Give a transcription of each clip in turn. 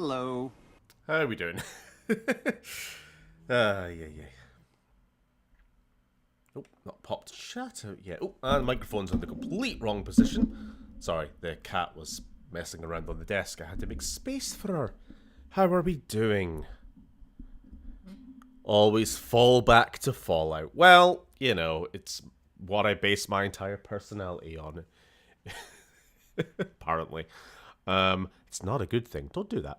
Hello. How are we doing? Yeah. Oh, not popped chat out yet. Oh, and the microphone's in the complete wrong position. Sorry, the cat was messing around on the desk. I had to make space for her. How are we doing? Always fall back to Fallout. Well, you know, it's what I base my entire personality on. Apparently. It's not a good thing. Don't do that.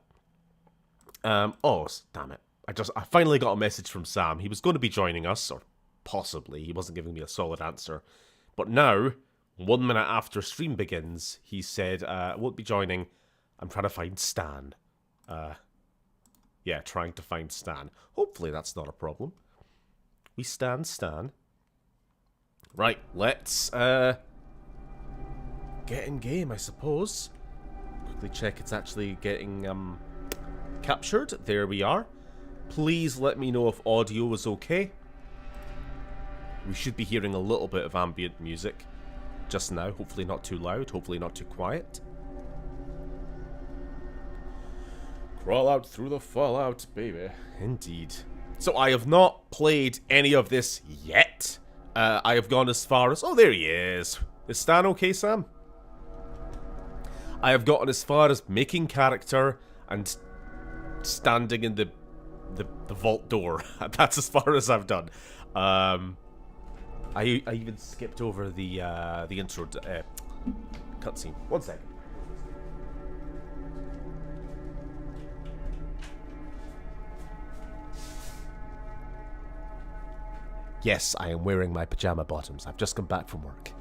Oh, damn it. I finally got a message from Sam. He was going to be joining us, or possibly. He wasn't giving me a solid answer. But now, 1 minute after stream begins, he said, I won't be joining. I'm trying to find Stan. Yeah, trying to find Stan. Hopefully that's not a problem. We Stan. Right, let's, get in game, I suppose. Quickly check it's actually getting, captured. There we are. Please let me know if audio is okay. We should be hearing a little bit of ambient music just now. Hopefully not too loud. Hopefully not too quiet. Crawl out through the fallout, baby. Indeed. So I have not played any of this yet. I have gone as far as... Oh, there he is. Is Stan okay, Sam? I have gotten as far as making character and standing in the vault door. That's as far as I've done. I even skipped over the intro cutscene. 1 second. Yes, I am wearing my pajama bottoms. I've just come back from work.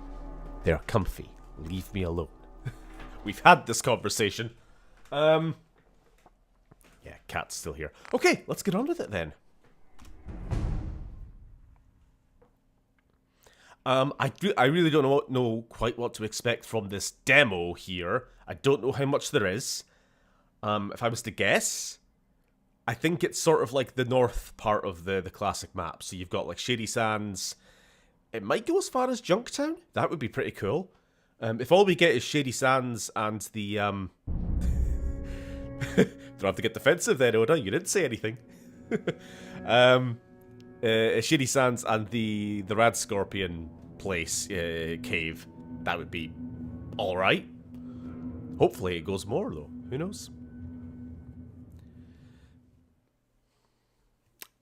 They're comfy. Leave me alone. We've had this conversation. Yeah, cat's still here. Okay, let's get on with it then. I really don't know quite what to expect from this demo here. I don't know how much there is. If I was to guess, I think it's sort of like the north part of the classic map. So you've got like Shady Sands. It might go as far as Junktown. That would be pretty cool. If all we get is Shady Sands and the don't have to get defensive then, Oda. You didn't say anything. Shady Sands and the Rad Scorpion place cave. That would be all right. Hopefully it goes more though. Who knows?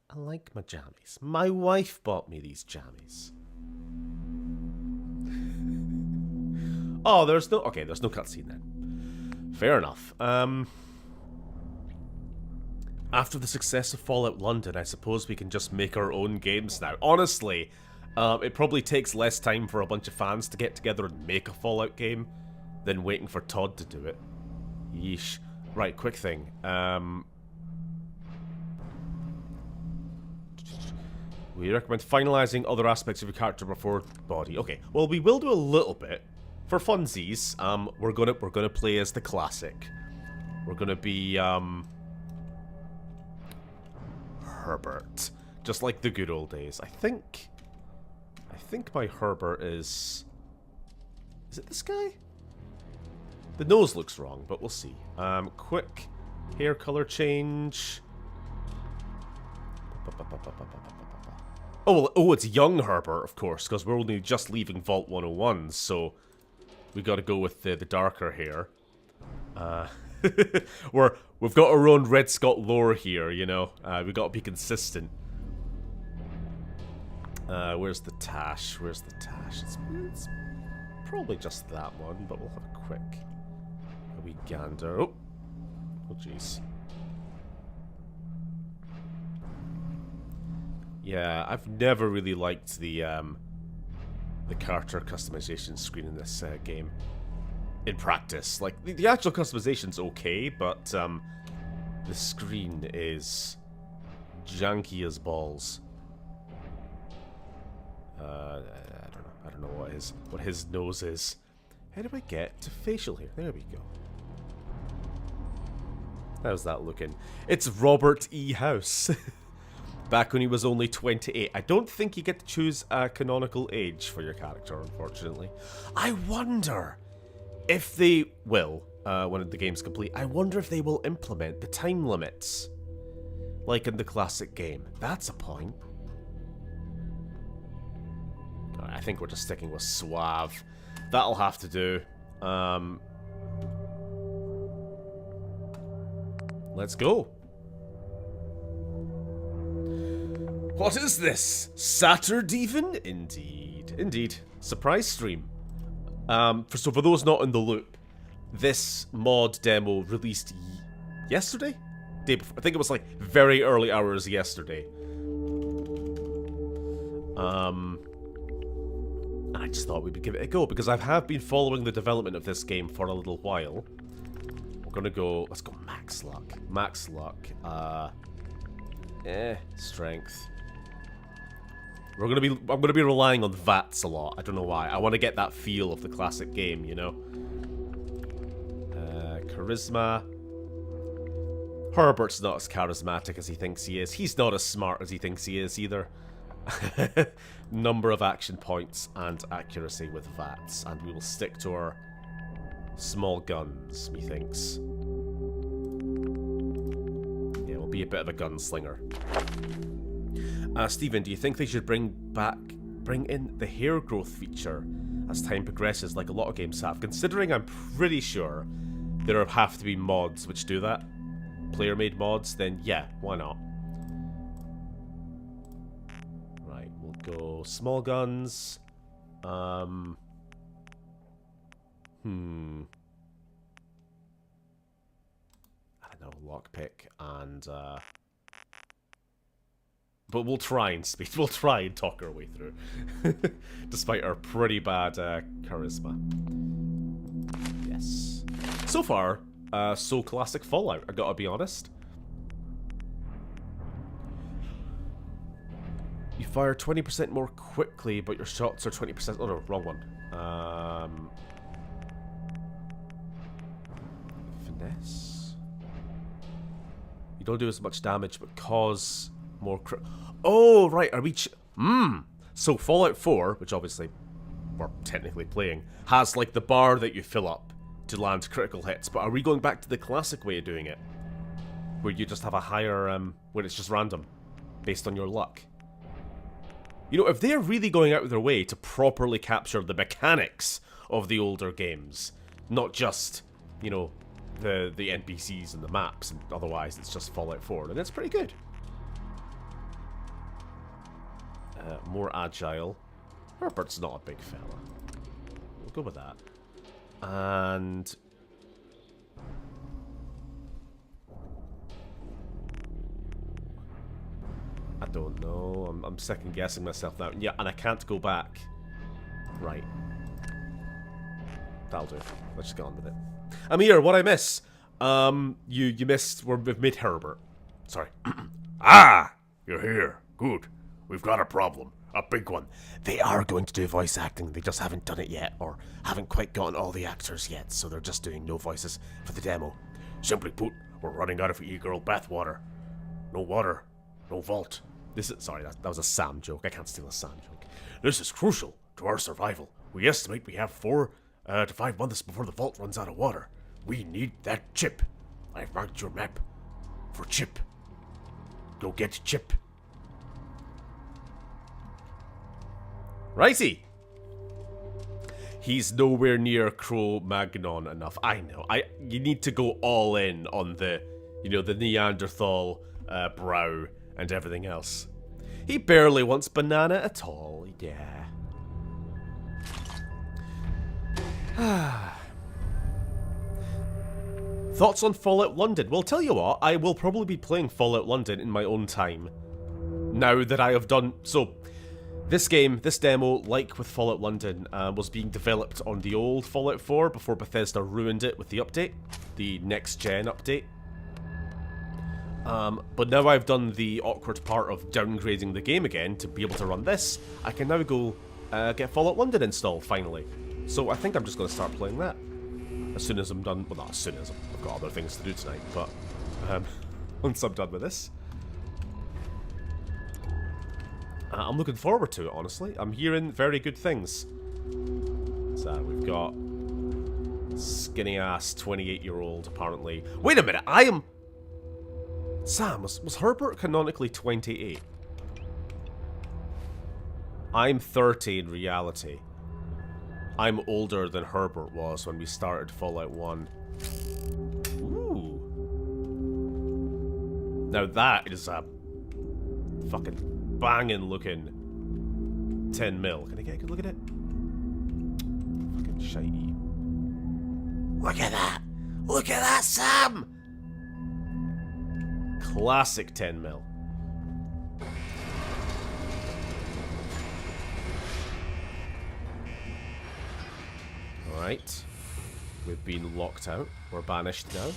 I like my jammies. My wife bought me these jammies. Oh, there's no... Okay, there's no cutscene then. Fair enough. After the success of Fallout London, I suppose we can just make our own games now. Honestly, it probably takes less time for a bunch of fans to get together and make a Fallout game than waiting for Todd to do it. Yeesh. Right, quick thing. We recommend finalizing other aspects of your character before body. Okay, well, we will do a little bit. For funsies, we're gonna play as the classic. We're gonna be Herbert, just like the good old days. I think my Herbert is it this guy? The nose looks wrong, but we'll see. Quick hair color change. Oh, it's young Herbert, of course, because we're only just leaving Vault 101, so we got to go with the darker hair. We've got our own Red Scott lore here, you know. We got to be consistent. Where's the Tash? Where's the Tash? It's probably just that one, but we'll have a quick wee gander. Oh, jeez. Yeah, I've never really liked the character customization screen in this game. In practice, like the actual customization's okay, but the screen is janky as balls. I don't know what his nose is. How do I get to facial hair? There we go. How's that looking? It's Robert E. House. Back when he was only 28. I don't think you get to choose a canonical age for your character, unfortunately. I wonder if they will. when the game's complete. I wonder if they will implement the time limits, like in the classic game. That's a point. Alright, I think we're just sticking with Suave. That'll have to do. Let's go. What is this? Saturdeven? Indeed. Indeed. Surprise stream. So for those not in the loop, this mod demo released yesterday? Day before. I think it was like very early hours yesterday. I just thought we would give it a go because I have been following the development of this game for a little while. We're gonna go, let's go max luck. Max luck. Strength. I'm gonna be relying on VATS a lot. I don't know why. I want to get that feel of the classic game, you know? Charisma. Herbert's not as charismatic as he thinks he is. He's not as smart as he thinks he is either. Number of action points and accuracy with VATS. And we will stick to our small guns, methinks. Yeah, we'll be a bit of a gunslinger. Stephen, do you think they should bring in the hair growth feature as time progresses like a lot of games have? Considering I'm pretty sure there have to be mods which do that. Player-made mods, then yeah, why not? Right, we'll go small guns. I don't know, lockpick and but we'll try and talk our way through. Despite our pretty bad charisma. Yes. So far, so classic Fallout, I gotta be honest. You fire 20% more quickly, but your shots are 20%... Oh no, wrong one. Finesse. You don't do as much damage, but cause more oh, right, are we... So Fallout 4, which obviously we're technically playing, has like the bar that you fill up to land critical hits, but are we going back to the classic way of doing it? Where you just have a higher, where it's just random, based on your luck? You know, if they're really going out of their way to properly capture the mechanics of the older games, not just, you know, the NPCs and the maps, and otherwise it's just Fallout 4, then it's pretty good. More agile. Herbert's not a big fella. We'll go with that. And... I don't know. I'm second guessing myself now. Yeah, and I can't go back. Right. That'll do. Let's just get on with it. Amir, what I miss? You missed. We've made Herbert. Sorry. Ah! You're here. Good. We've got a problem. A big one. They are going to do voice acting. They just haven't done it yet, or haven't quite gotten all the actors yet, so they're just doing no voices for the demo. Simply put, we're running out of e-girl bathwater. No water. No vault. Sorry, that was a Sam joke. I can't steal a Sam joke. This is crucial to our survival. We estimate we have 4 to 5 months before the vault runs out of water. We need that chip. I've marked your map for chip. Go get chip. Righty. He's nowhere near Cro-Magnon enough. I know. You need to go all in on the, you know, the Neanderthal brow and everything else. He barely wants banana at all. Yeah. Thoughts on Fallout London? Well, tell you what, I will probably be playing Fallout London in my own time. Now that I have done... So, this game, this demo, like with Fallout London, was being developed on the old Fallout 4 before Bethesda ruined it with the update. The next-gen update. But now I've done the awkward part of downgrading the game again to be able to run this, I can now go get Fallout London installed, finally. So I think I'm just going to start playing that. As soon as I'm done... Well, not as soon as. I've got other things to do tonight, but... once I'm done with this. I'm looking forward to it, honestly. I'm hearing very good things. So we've got Skinny-ass 28-year-old, apparently. Wait a minute, I am... Sam, was Herbert canonically 28? I'm 30 in reality. I'm older than Herbert was when we started Fallout 1. Ooh. Now that is a fucking banging looking 10 mil. Can I get a good look at it? Fucking shitey. Look at that! Look at that, Sam! Classic 10 mil. Alright. We've been locked out. We're banished now.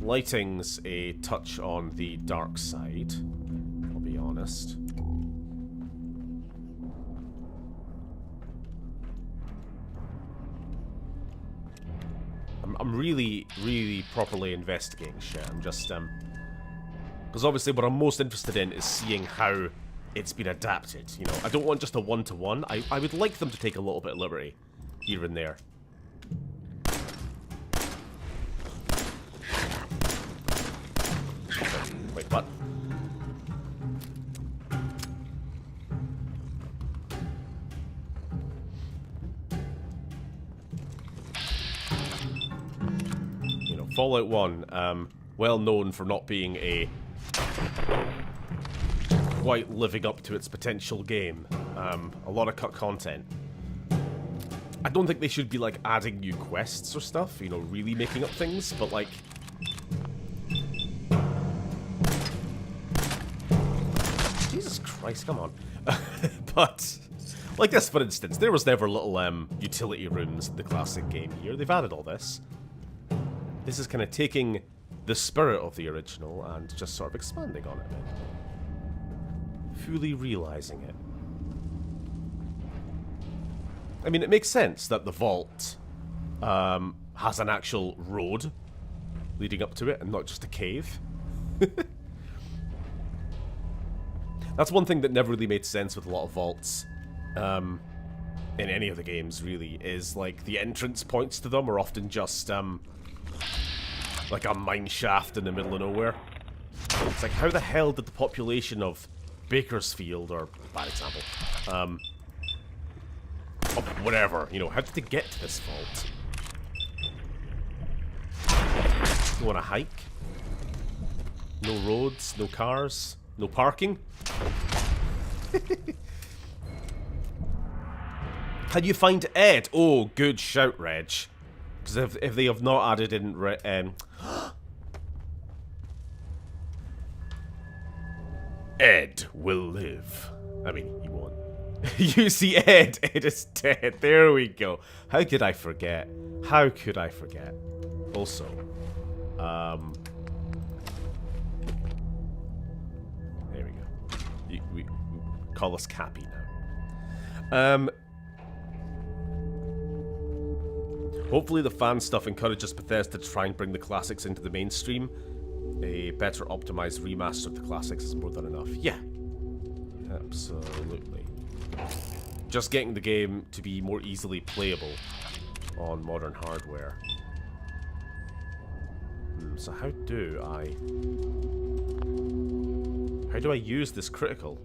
Lighting's a touch on the dark side, I'll be honest. I'm really, really properly investigating shit. I'm just, because obviously what I'm most interested in is seeing how it's been adapted, you know. I don't want just a one-to-one. I would like them to take a little bit of liberty here and there. Wait, what? You know, Fallout 1, well known for not being a quite living up to its potential game. A lot of cut content. I don't think they should be, like, adding new quests or stuff, you know, really making up things, but, like... Jesus Christ, come on. But, like this, for instance, there was never little, utility rooms in the classic game here. They've added all this. This is kind of taking the spirit of the original and just sort of expanding on it a bit. Fully realizing it. I mean, it makes sense that the vault has an actual road leading up to it and not just a cave. That's one thing that never really made sense with a lot of vaults in any of the games, really, is like the entrance points to them are often just like a mine shaft in the middle of nowhere. It's like, how the hell did the population of Bakersfield, or bad example, of whatever, you know, how did they get to this vault? Go on a hike? No roads, no cars, no parking? Can you find Ed? Oh, good shout, Reg. Because if they have not added in... Ed will live. I mean, he won't. You see Ed. Ed is dead. There we go. How could I forget? How could I forget? Also, there we go. We call us Cappy now. Hopefully the fan stuff encourages Bethesda to try and bring the classics into the mainstream. A better optimized remaster of the classics is more than enough. Yeah. Absolutely. Just getting the game to be more easily playable on modern hardware. So how do I use this critical?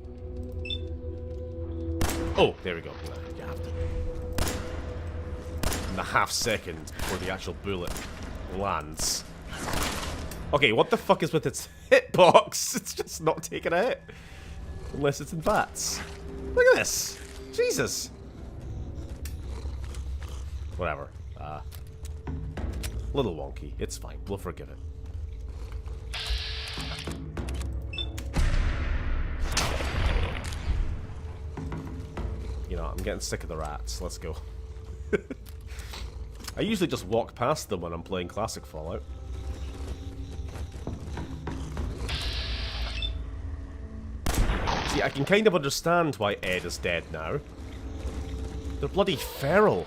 Oh, there we go. You have to. In the half second before the actual bullet lands. Okay, what the fuck is with its hitbox? It's just not taking a hit. Unless it's in VATS. Look at this. Jesus. Whatever. Little wonky. It's fine. We'll forgive it. You know, I'm getting sick of the rats. Let's go. I usually just walk past them when I'm playing classic Fallout. See, I can kind of understand why Ed is dead now. They're bloody feral.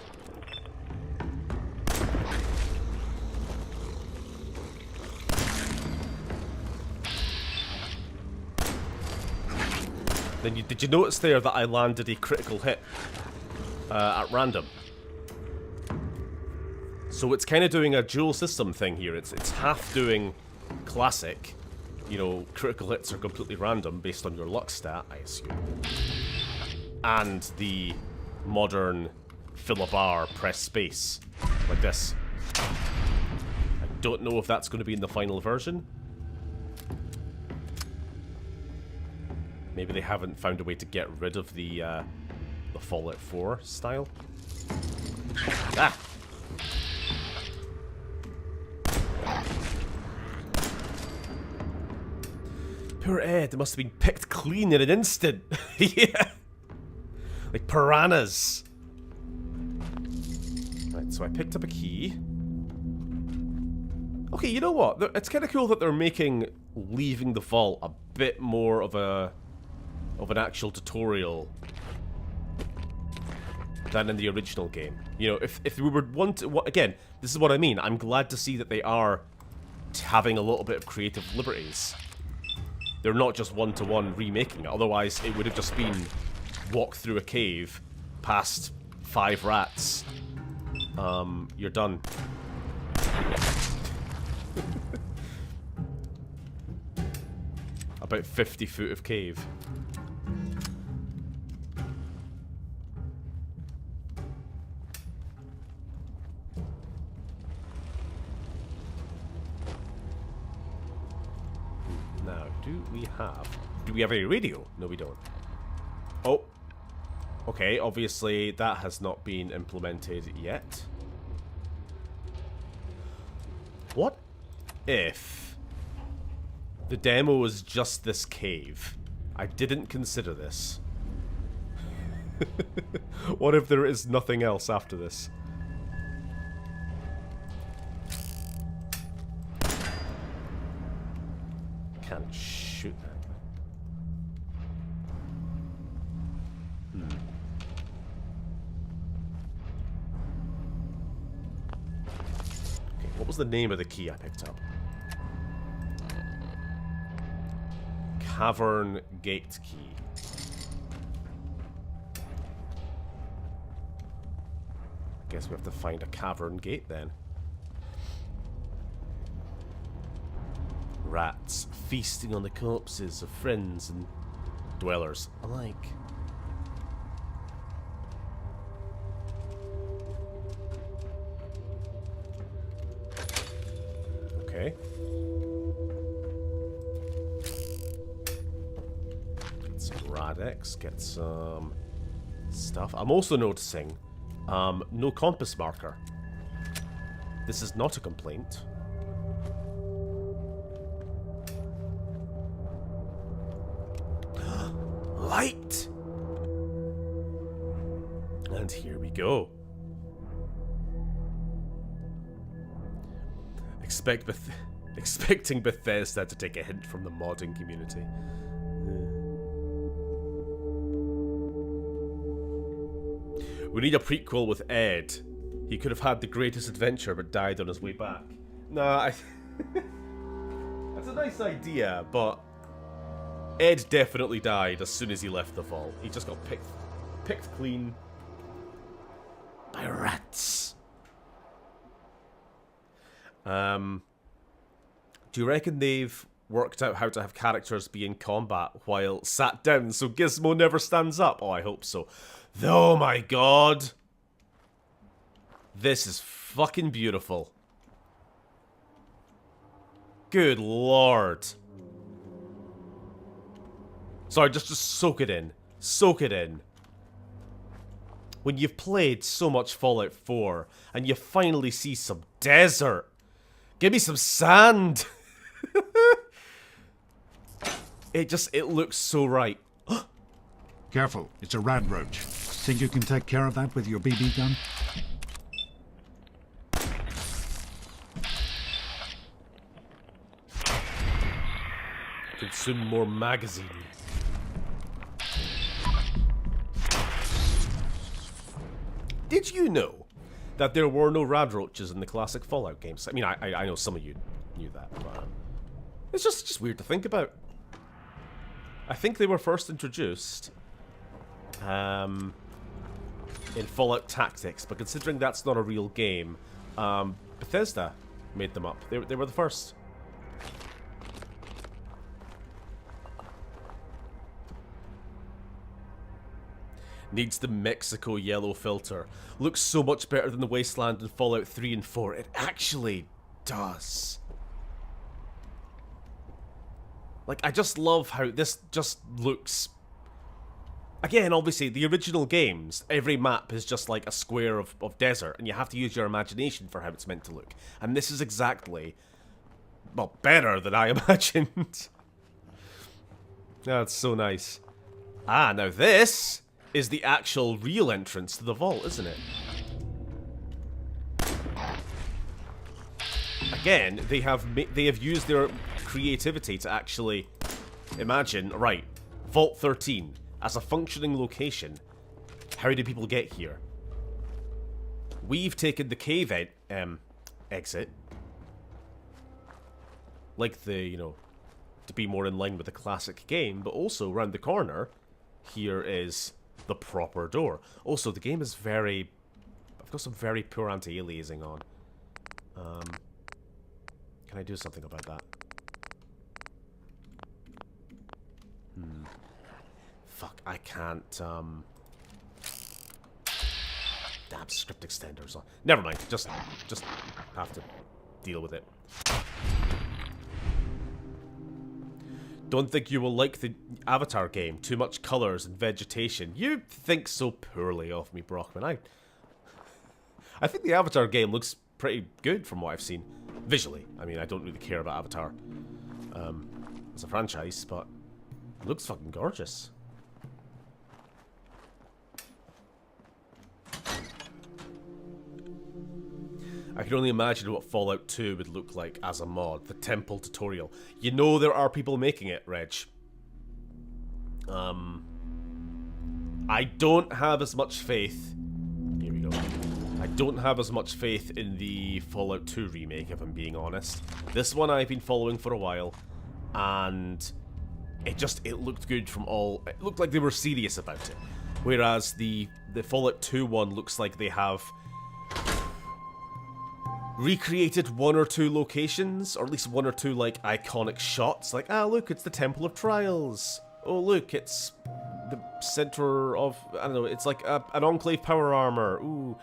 Then did you notice there that I landed a critical hit at random? So it's kind of doing a dual system thing here. It's half doing classic, you know, critical hits are completely random based on your luck stat, I assume. And the modern fill a bar, press space, like this. I don't know if that's going to be in the final version. Maybe they haven't found a way to get rid of the Fallout 4 style. Ah! Poor Ed, it must have been picked clean in an instant. Yeah! Like piranhas. Right, so I picked up a key. Okay, you know what? It's kind of cool that they're making leaving the vault a bit more of an actual tutorial than in the original game. You know, if we would want to, again, this is what I mean. I'm glad to see that they are having a little bit of creative liberties. They're not just one-to-one remaking it. Otherwise, it would have just been walk through a cave, past 5 rats. You're done. About 50 foot of cave. Now, do we have any radio? No, we don't. Oh. Okay, obviously that has not been implemented yet. What if the demo was just this cave? I didn't consider this. What if there is nothing else after this? Can't shoot that. Okay, what was the name of the key I picked up? Cavern Gate Key. I guess we have to find a cavern gate then. Rats feasting on the corpses of friends and dwellers alike. Okay. Get some Radex, get some stuff. I'm also noticing no compass marker. This is not a complaint. Light! And here we go. Expecting Bethesda to take a hint from the modding community. We need a prequel with Ed. He could have had the greatest adventure but died on his way back. Nah, that's a nice idea, but Ed definitely died as soon as he left the vault. He just got picked clean by rats. Do you reckon they've worked out how to have characters be in combat while sat down so Gizmo never stands up? Oh, I hope so. Oh my god. This is fucking beautiful. Good lord. Sorry, just soak it in. Soak it in. When you've played so much Fallout 4 and you finally see some desert. Give me some sand. It looks so right. Careful, it's a rad roach. Think you can take care of that with your BB gun? Consume more magazine. Did you know that there were no rad roaches in the classic Fallout games? I mean, I know some of you knew that, but it's just weird to think about. I think they were first introduced in Fallout Tactics, but considering that's not a real game, Bethesda made them up. They were the first. Needs the Mexico yellow filter. Looks so much better than the Wasteland in Fallout 3 and 4. It actually does. Like, I just love how this just looks... Again, obviously, the original games, every map is just like a square of desert, and you have to use your imagination for how it's meant to look. And this is exactly, well, better than I imagined. That's so nice. Ah, now this is the actual real entrance to the vault, isn't it? Again, they have used their creativity to actually imagine, right, Vault 13 as a functioning location. How do people get here? We've taken the cave exit, like the, you know, to be more in line with the classic game, but also around the corner here is the proper door. Also, the game is very... I've got some very poor anti-aliasing on. Can I do something about that? Fuck, I can't, Damn, script extenders on. Never mind, just have to deal with it. Don't think you will like the Avatar game. Too much colours and vegetation. You think so poorly of me, Brockman. I think the Avatar game looks pretty good from what I've seen. Visually. I mean, I don't really care about Avatar as a franchise, but it looks fucking gorgeous. I can only imagine what Fallout 2 would look like as a mod. The temple tutorial. You know there are people making it, Reg. I don't have as much faith... Here we go. I don't have as much faith in the Fallout 2 remake, if I'm being honest. This one I've been following for a while, and it looked good from all... It looked like they were serious about it. Whereas the Fallout 2 one looks like they have recreated one or two locations, or at least one or two, like, iconic shots. Like, ah, look, it's the Temple of Trials. Oh, look, it's the center of... I don't know, it's like an Enclave power armor. Ooh.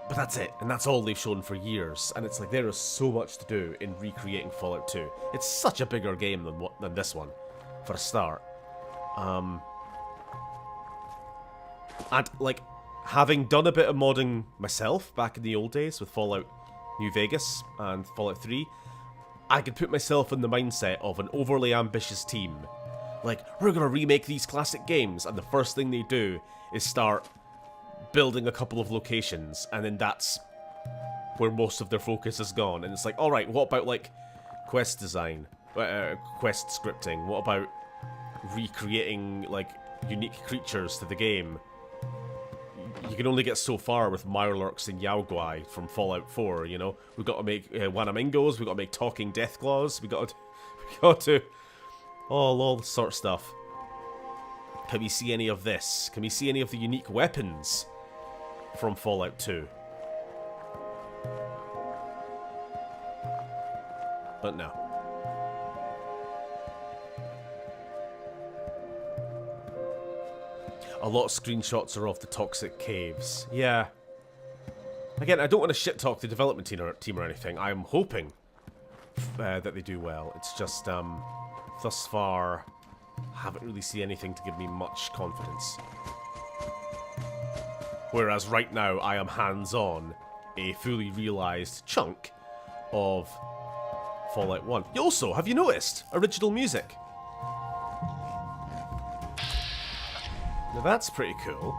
But that's it, and that's all they've shown for years. And it's like, there is so much to do in recreating Fallout 2. It's such a bigger game than this one, for a start. And, like, having done a bit of modding myself back in the old days with Fallout New Vegas and Fallout 3, I could put myself in the mindset of an overly ambitious team. Like, we're gonna remake these classic games, and the first thing they do is start building a couple of locations, and then that's where most of their focus is gone. And it's like, alright, what about, like, quest design? Quest scripting? What about recreating, like, unique creatures to the game? You can only get so far with Mirelurks and Yaoguai from Fallout 4, you know? We've got to make Wanamingos, we've got to make talking Deathclaws, we got to all this sort of stuff. Can we see any of this? Can we see any of the unique weapons from Fallout 2? But no. A lot of screenshots are of the toxic caves. Yeah. Again, I don't want to shit-talk the development team or anything. I'm hoping that they do well. It's just, thus far, I haven't really seen anything to give me much confidence. Whereas right now, I am hands-on a fully realised chunk of Fallout 1. Also, have you noticed? Original music. Now that's pretty cool.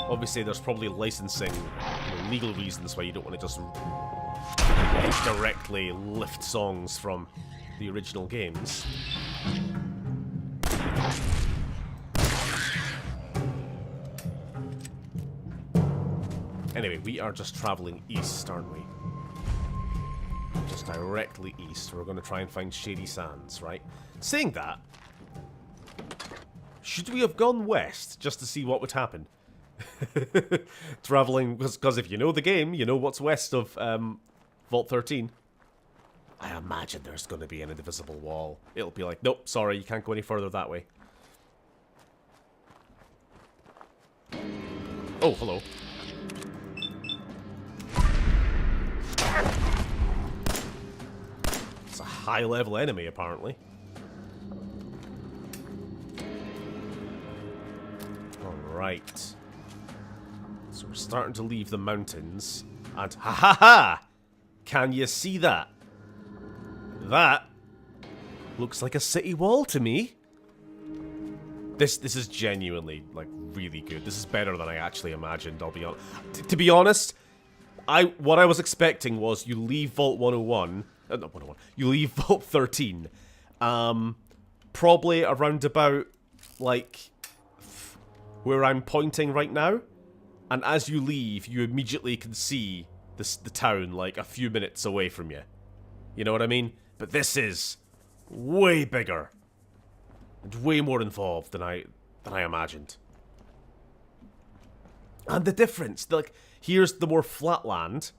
Obviously, there's probably licensing, legal reasons why you don't want to just directly lift songs from the original games. Anyway, we are just traveling east, aren't we? just directly east. We're going to try and find Shady Sands, right? Saying that, should we have gone west just to see what would happen? Traveling, because if you know the game, you know what's west of Vault 13. I imagine there's going to be an indivisible wall. It'll be like, nope, sorry, you can't go any further that way. Oh, hello. It's a high-level enemy, apparently. Alright. So we're starting to leave the mountains. And ha-ha-ha! Can you see that? That looks like a city wall to me. This is genuinely, like, really good. This is better than I actually imagined, I'll be honest. To be honest, what I was expecting was you leave Vault 101... not 101. You leave Vault 13. Probably around about, like, where I'm pointing right now. And as you leave, you immediately can see the town, like, a few minutes away from you. You know what I mean? But this is way bigger. And way more involved than I imagined. And the difference, like, here's the more flatland,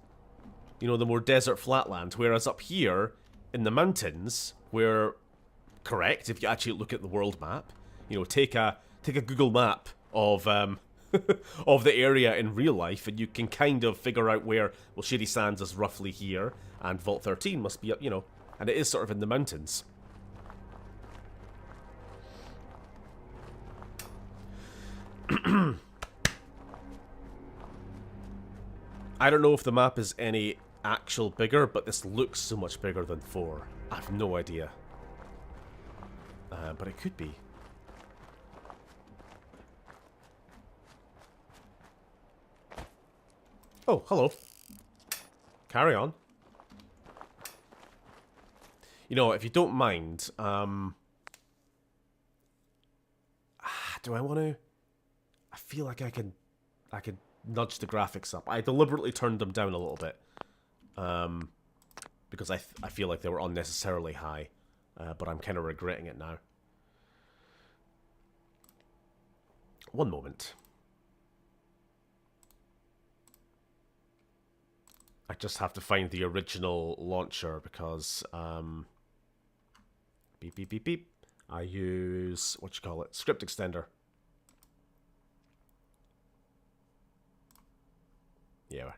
you know, the more desert flatland, whereas up here, in the mountains, where, correct, if you actually look at the world map, you know, take a Google map of, of the area in real life, and you can kind of figure out where, well, Shady Sands is roughly here, and Vault 13 must be up, you know, and it is sort of in the mountains. I don't know if the map is any actual bigger, but this looks so much bigger than 4. I have no idea. But it could be. Oh, hello. Carry on. You know, if you don't mind, do I want to... I feel like I can nudge the graphics up. I deliberately turned them down a little bit. Because I feel like they were unnecessarily high. But I'm kind of regretting it now. One moment. I just have to find the original launcher because, beep, beep, beep, beep. I use, what you call it, script extender. Yeah.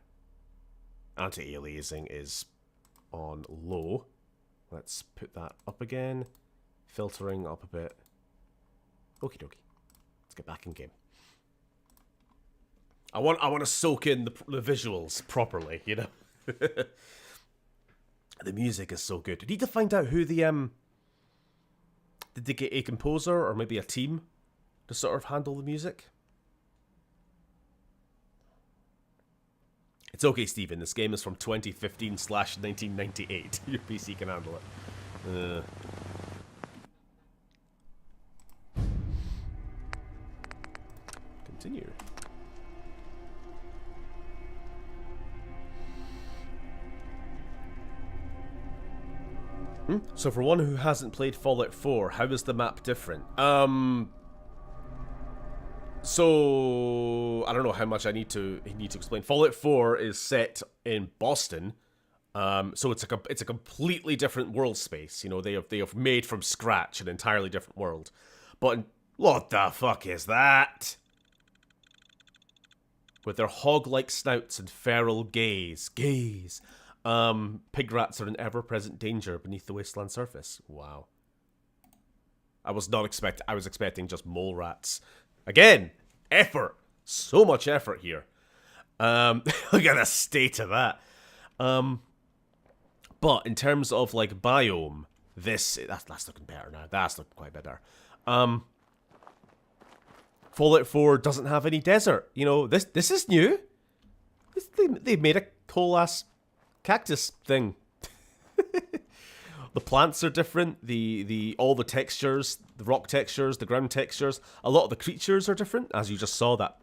Anti-aliasing is on low. Let's put that up again. Filtering up a bit. Okie dokie. Let's get back in game. I want to soak in the visuals properly, you know. The music is so good. We need to find out who the did they get a composer or maybe a team to sort of handle the music? It's okay, Stephen. This game is from 2015/1998. Your PC can handle it. Continue. So for one who hasn't played Fallout 4, how is the map different? So I don't know how much I need to explain. Fallout 4 is set in Boston, so it's a completely different world space. You know, they have made from scratch an entirely different world. But what the fuck is that? With their hog-like snouts and feral gaze. Pig rats are an ever-present danger beneath the wasteland surface. Wow. I was expecting just mole rats. Again, effort. So much effort here. Look at the state of that. But in terms of like biome, that's looking better now. That's looking quite better. Fallout 4 doesn't have any desert. You know, this is new. They made a whole ass cactus thing. The plants are different. All the textures, the rock textures, the ground textures. A lot of the creatures are different, as you just saw. That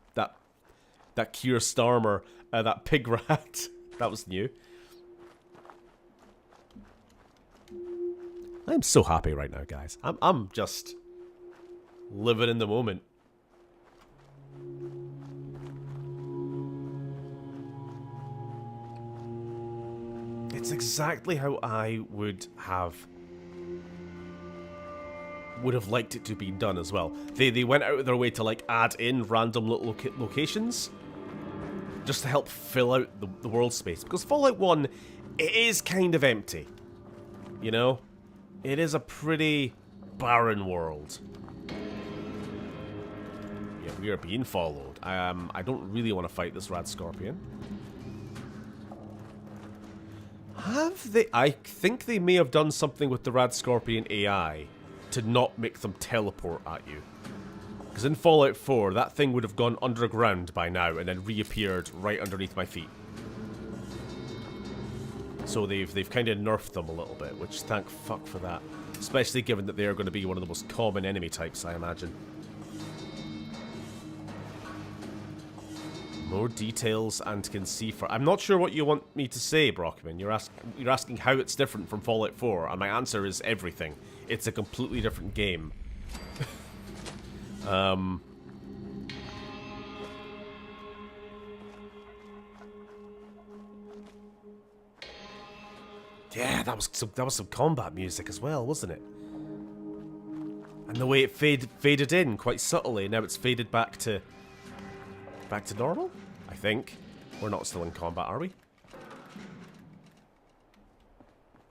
Keir Starmer, that pig rat, that was new. I'm so happy right now, guys. I'm just living in the moment. It's exactly how I would have liked it to be done as well. They went out of their way to like add in random little locations just to help fill out the world space. Because Fallout 1, it is kind of empty. You know? It is a pretty barren world. Yeah, we are being followed. I don't really want to fight this rad scorpion. Have they? I think they may have done something with the rad scorpion AI to not make them teleport at you. Because in Fallout 4, that thing would have gone underground by now and then reappeared right underneath my feet. So they've kind of nerfed them a little bit, which thank fuck for that. Especially given that they are going to be one of the most common enemy types, I imagine. More details and can see for... I'm not sure what you want me to say, Brockman. You're asking how it's different from Fallout 4, and my answer is everything. It's a completely different game. Yeah, that was some combat music as well, wasn't it? And the way it faded in quite subtly. Now it's faded back to normal, I think. We're not still in combat, are we?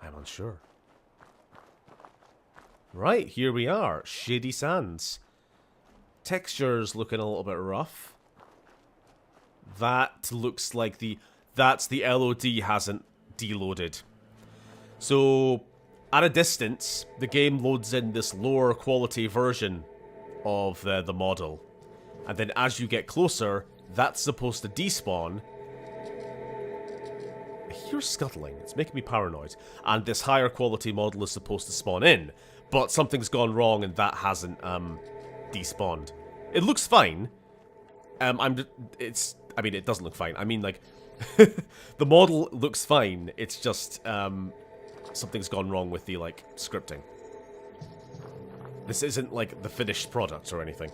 I'm unsure. Right, here we are. Shady Sands. Texture's looking a little bit rough. That looks like that's the LOD hasn't deloaded. So, at a distance, the game loads in this lower quality version of the model. And then as you get closer, that's supposed to despawn. I hear scuttling. It's making me paranoid. And this higher quality model is supposed to spawn in. But something's gone wrong and that hasn't despawned. It looks fine. I mean, it doesn't look fine. I mean, like, the model looks fine. It's just, something's gone wrong with the, like, scripting. This isn't, like, the finished product or anything.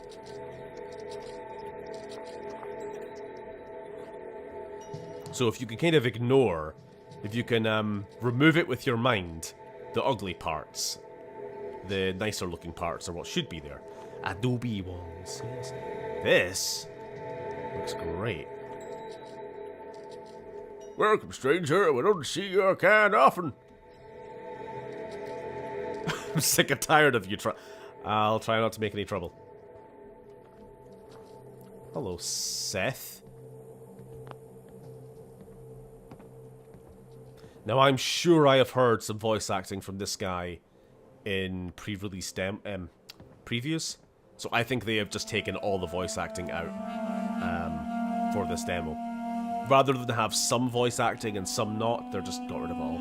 So if you can kind of ignore, if you can remove it with your mind, the ugly parts, the nicer looking parts are what should be there. Adobe walls, yes. This looks great. Welcome, stranger. We don't see your kind often. I'm sick and tired of you. I'll try not to make any trouble. Hello, Seth. Now, I'm sure I have heard some voice acting from this guy in pre-release previews. So I think they have just taken all the voice acting out for this demo. Rather than have some voice acting and some not, they're just got rid of it all.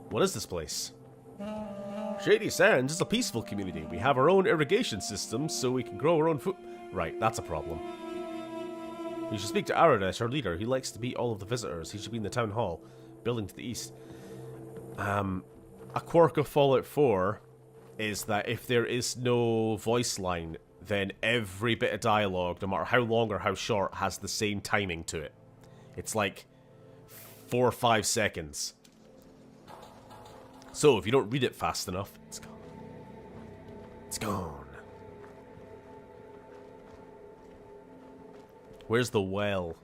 What is this place? Shady Sands is a peaceful community. We have our own irrigation system so we can grow our own food. Right, that's a problem. You should speak to Aradesh, our leader. He likes to meet all of the visitors. He should be in the town hall, building to the east. A quirk of Fallout 4 is that if there is no voice line, then every bit of dialogue, no matter how long or how short, has the same timing to it. It's like 4 or 5 seconds. So if you don't read it fast enough, it's gone. It's gone. Where's the well?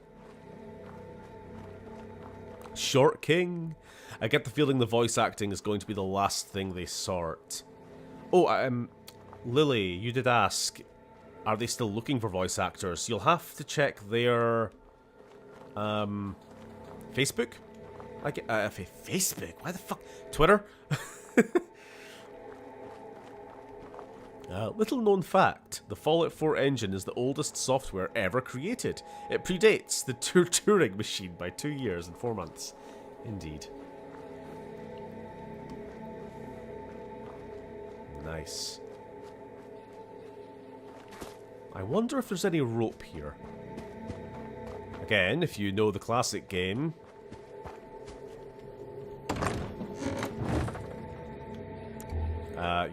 Short King? I get the feeling the voice acting is going to be the last thing they sort. Oh, Lily, you did ask, are they still looking for voice actors? You'll have to check their, Facebook? Facebook? Why the fuck? Twitter? Little known fact, the Fallout 4 engine is the oldest software ever created. It predates the Turing machine by 2 years and 4 months. Indeed. Nice. I wonder if there's any rope here. Again, if you know the classic game,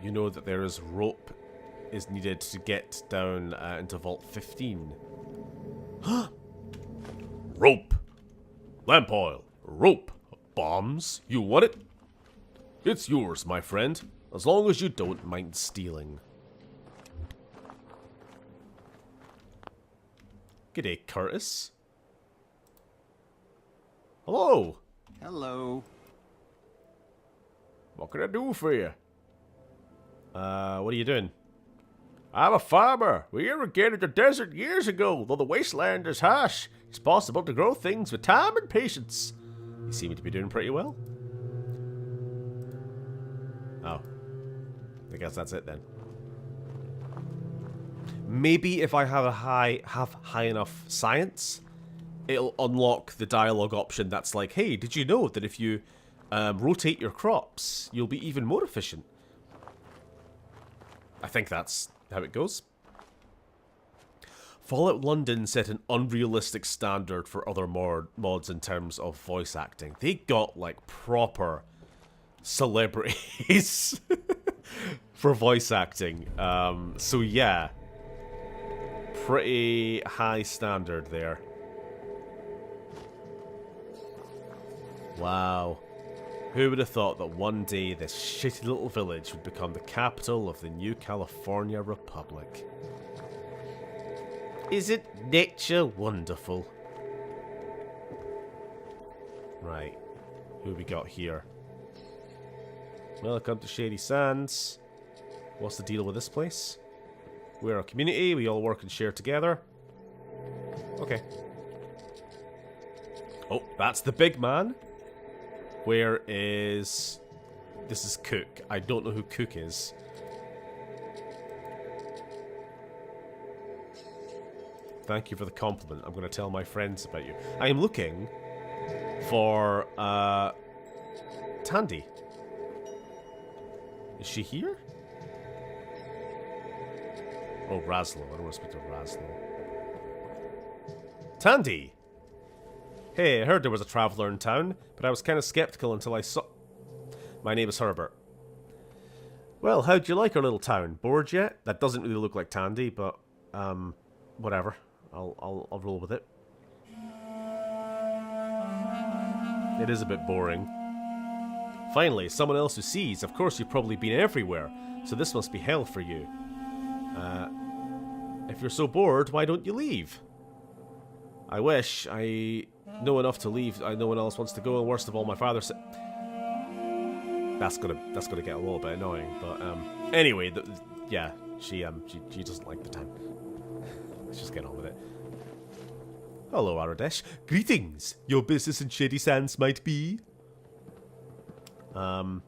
you know that there is rope is needed to get down into Vault 15. Rope! Lamp oil! Rope! Bombs! You want it? It's yours, my friend, as long as you don't mind stealing. G'day, Curtis. Hello! Hello. What can I do for you? What are you doing? I'm a farmer. We irrigated the desert years ago. Though the wasteland is harsh, it's possible to grow things with time and patience. You seem to be doing pretty well. Oh. I guess that's it then. Maybe if I have high enough science, it'll unlock the dialogue option that's like, hey, did you know that if you rotate your crops, you'll be even more efficient? I think that's how it goes. Fallout London set an unrealistic standard for other mods in terms of voice acting. They got, like, proper celebrities for voice acting. So, yeah. Pretty high standard there. Wow. Who would have thought that one day this shitty little village would become the capital of the new California Republic? Isn't nature wonderful? Right. Who we got here? Welcome to Shady Sands. What's the deal with this place? We're a community, we all work and share together. Okay. Oh, that's the big man. Where is... This is Cook. I don't know who Cook is. Thank you for the compliment. I'm going to tell my friends about you. I am looking for, Tandy. Is she here? Oh, Raslo. I don't want to speak to Raslo. Tandy! Hey, I heard there was a traveller in town, but I was kind of skeptical until I saw... My name is Herbert. Well, how'd you like our little town? Bored yet? That doesn't really look like Tandy, but, whatever. I'll roll with it. It is a bit boring. Finally, someone else who sees. Of course, you've probably been everywhere, so this must be hell for you. If you're so bored, why don't you leave? I wish. I know enough to leave. No one else wants to go, and worst of all, my father said... That's gonna get a little bit annoying, but anyway, yeah, she doesn't like the town. Let's just get on with it. Hello, Aradesh. Greetings. Your business in Shady Sands might be. I'm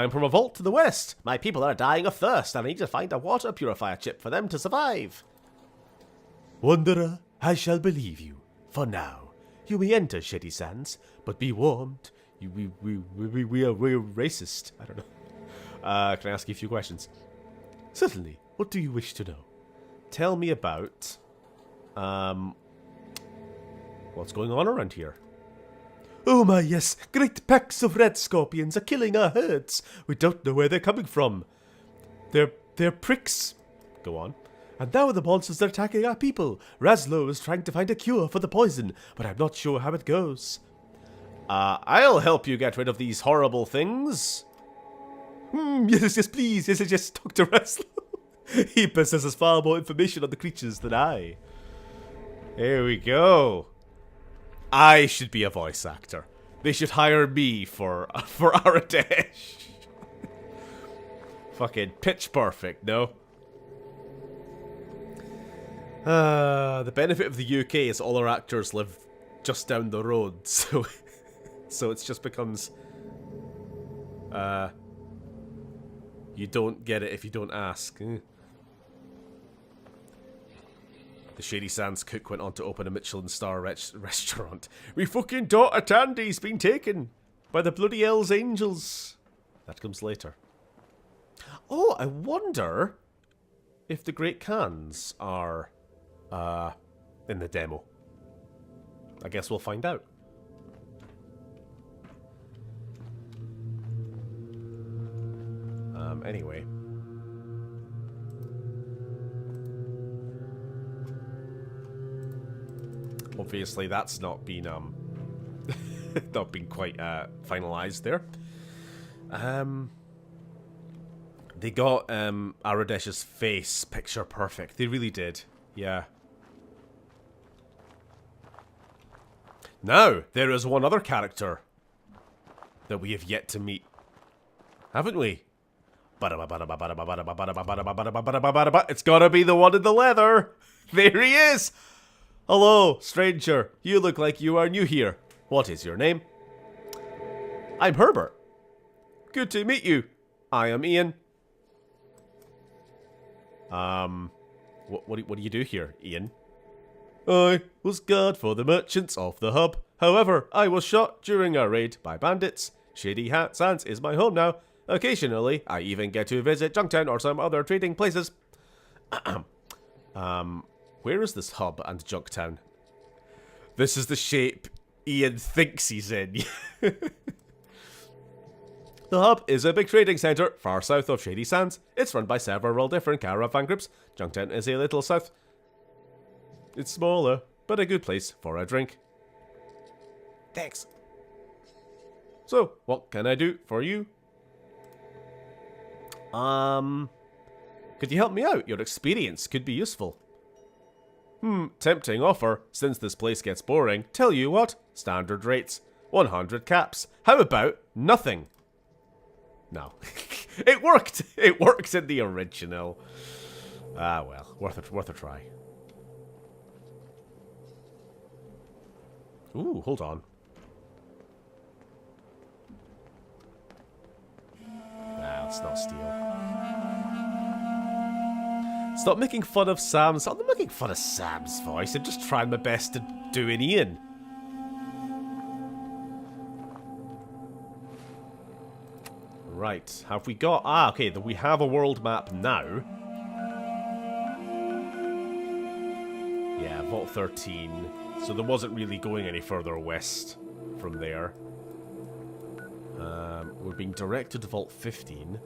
from a vault to the west. My people are dying of thirst, and I need to find a water purifier chip for them to survive. Wanderer, I shall believe you. For now. You may enter Shady Sands, but be warned. We're racist. I don't know. Can I ask you a few questions? Certainly. What do you wish to know? Tell me about... what's going on around here? Oh my, yes. Great packs of red scorpions are killing our herds. We don't know where they're coming from. They're pricks. Go on. And now the monsters are attacking our people. Raslo is trying to find a cure for the poison, but I'm not sure how it goes. I'll help you get rid of these horrible things. Yes, please. Yes, Dr. Raslo. He possesses far more information on the creatures than I. Here we go. I should be a voice actor. They should hire me for Aradesh. Fucking pitch perfect, no? The benefit of the UK is all our actors live just down the road, so it just becomes you don't get it if you don't ask. The Shady Sands cook went on to open a Michelin star restaurant. We fucking daughter Tandy's been taken by the bloody Hells Angels. That comes later. Oh, I wonder if the Great Khans are in the demo. I guess we'll find out. Anyway. Obviously that's not been not been quite finalized there. They got Aradesh's face picture perfect. They really did. Yeah. Now, there is one other character that we have yet to meet. Haven't we? It's gotta be the one in the leather. There he is. Hello, stranger. You look like you are new here. What is your name? I'm Herbert. Good to meet you. I am Ian. What do you do here, Ian? I was guard for the merchants of the hub. However, I was shot during a raid by bandits. Shady Hat Sands is my home now. Occasionally, I even get to visit Junktown or some other trading places. Where is this hub and Junktown? This is the shape Ian thinks he's in. The hub is a big trading centre far south of Shady Sands. It's run by several different caravan groups. Junktown is a little south. It's smaller, but a good place for a drink. Thanks. So, what can I do for you? Could you help me out? Your experience could be useful. Tempting offer, since this place gets boring. Tell you what, standard rates, 100 caps. How about nothing? No. It worked! It works in the original. Ah well, worth a try. Ooh, hold on. Nah, let's not steal. Stop making fun of Sam's... I'm not making fun of Sam's voice. I'm just trying my best to do an Ian. Right, have we got... Ah, okay, we have a world map now. Yeah, Vault 13. So there wasn't really going any further west from there. We're being directed to Vault 15.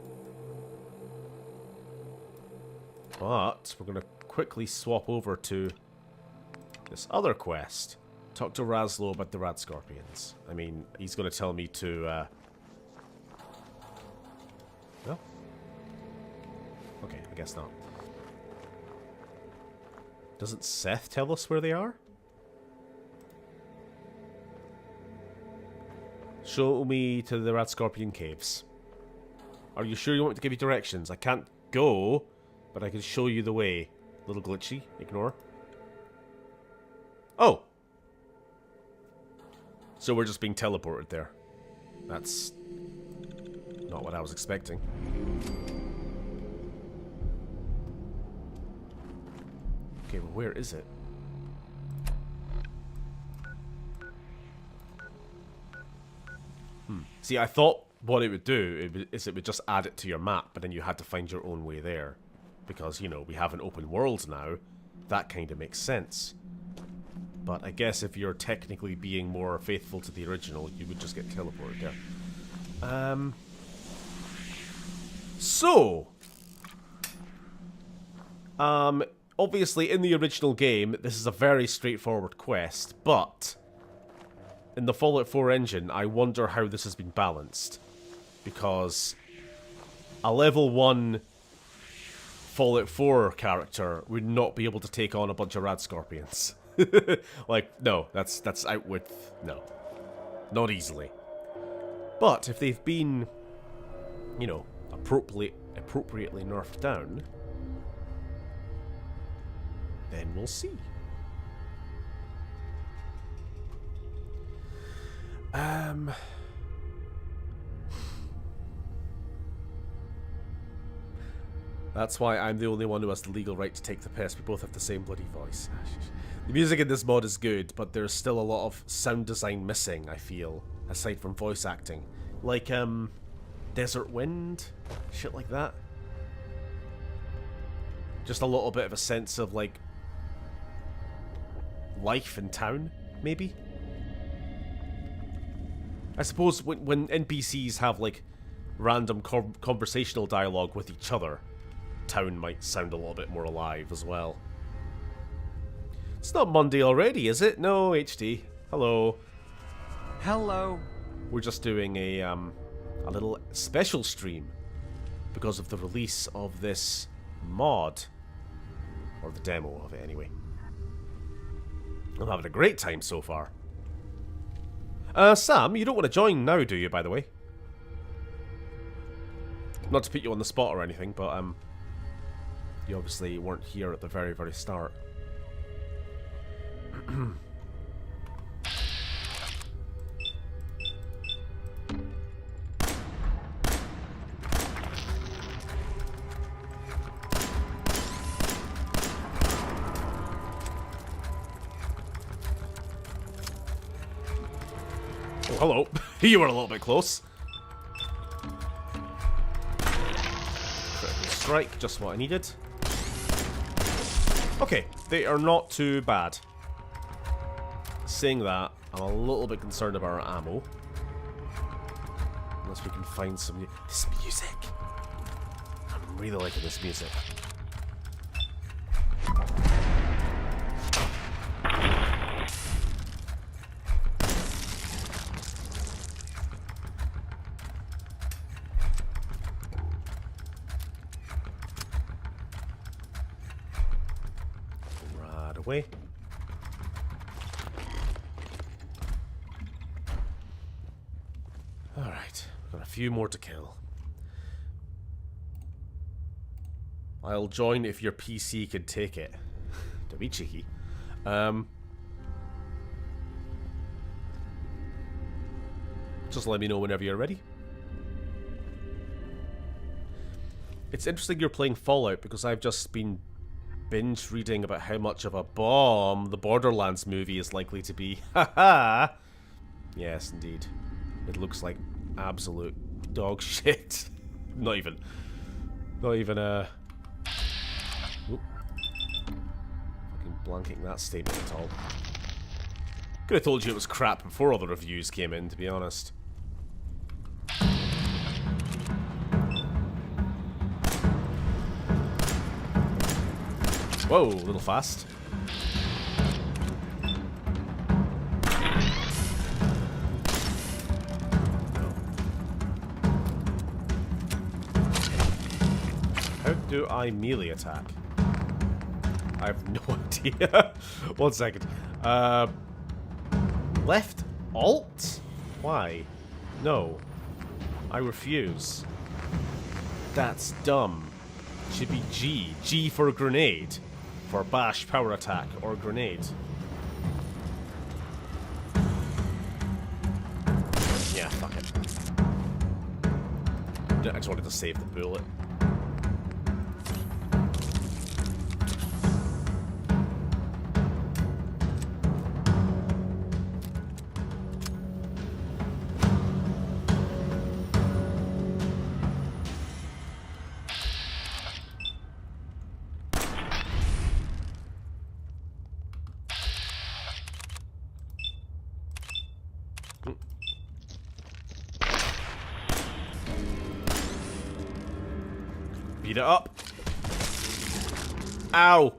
But we're going to quickly swap over to this other quest. Talk to Razlo about the Rad Scorpions. I mean, he's going to tell me to... No? Okay, I guess not. Doesn't Seth tell us where they are? Show me to the Rad Scorpion caves. Are you sure you want me to give you directions? I can't go, but I can show you the way. Little glitchy. Ignore. Oh! So we're just being teleported there. That's not what I was expecting. Okay, well, where is it? See, I thought what it would do is it would just add it to your map, but then you had to find your own way there. Because, you know, we have an open world now. That kind of makes sense. But I guess if you're technically being more faithful to the original, you would just get teleported there. Obviously in the original game, this is a very straightforward quest, but in the Fallout 4 engine, I wonder how this has been balanced. Because a level 1 Fallout 4 character would not be able to take on a bunch of Rad Scorpions. Like, no, that's out with... No. Not easily. But if they've been, you know, appropriately nerfed down, then we'll see. That's why I'm the only one who has the legal right to take the piss. We both have the same bloody voice. The music in this mod is good, but there's still a lot of sound design missing, I feel, aside from voice acting. Like, Desert Wind? Shit like that. Just a little bit of a sense of, like, life in town, maybe? I suppose when NPCs have, like, random conversational dialogue with each other, town might sound a little bit more alive as well. It's not Monday already, is it? No, HD. Hello. Hello. We're just doing a little special stream because of the release of this mod. Or the demo of it, anyway. I'm having a great time so far. Sam, you don't want to join now, do you, by the way? Not to put you on the spot or anything, but, you obviously weren't here at the very, very start. Oh, hello. You were a little bit close. Critical strike, just what I needed. Okay, they are not too bad. Saying that, I'm a little bit concerned about our ammo. Unless we can find some... This music! I'm really liking this music. Right away. Alright, we've got a few more to kill. I'll join if your PC can take it. To be cheeky. Just let me know whenever you're ready. It's interesting you're playing Fallout because I've just been binge reading about how much of a bomb the Borderlands movie is likely to be. Haha! Yes, indeed. It looks like absolute dog shit. Not even Oop. Fucking blanking that statement at all. Could have told you it was crap before all the reviews came in, to be honest. Whoa, a little fast. How do I melee attack? I have no idea. 1 second. Left alt? Why? No. I refuse. That's dumb. Should be G. G for grenade. For bash, power attack, or grenade. Yeah, fuck it. I just wanted to save the bullet. Beat it up. Ow!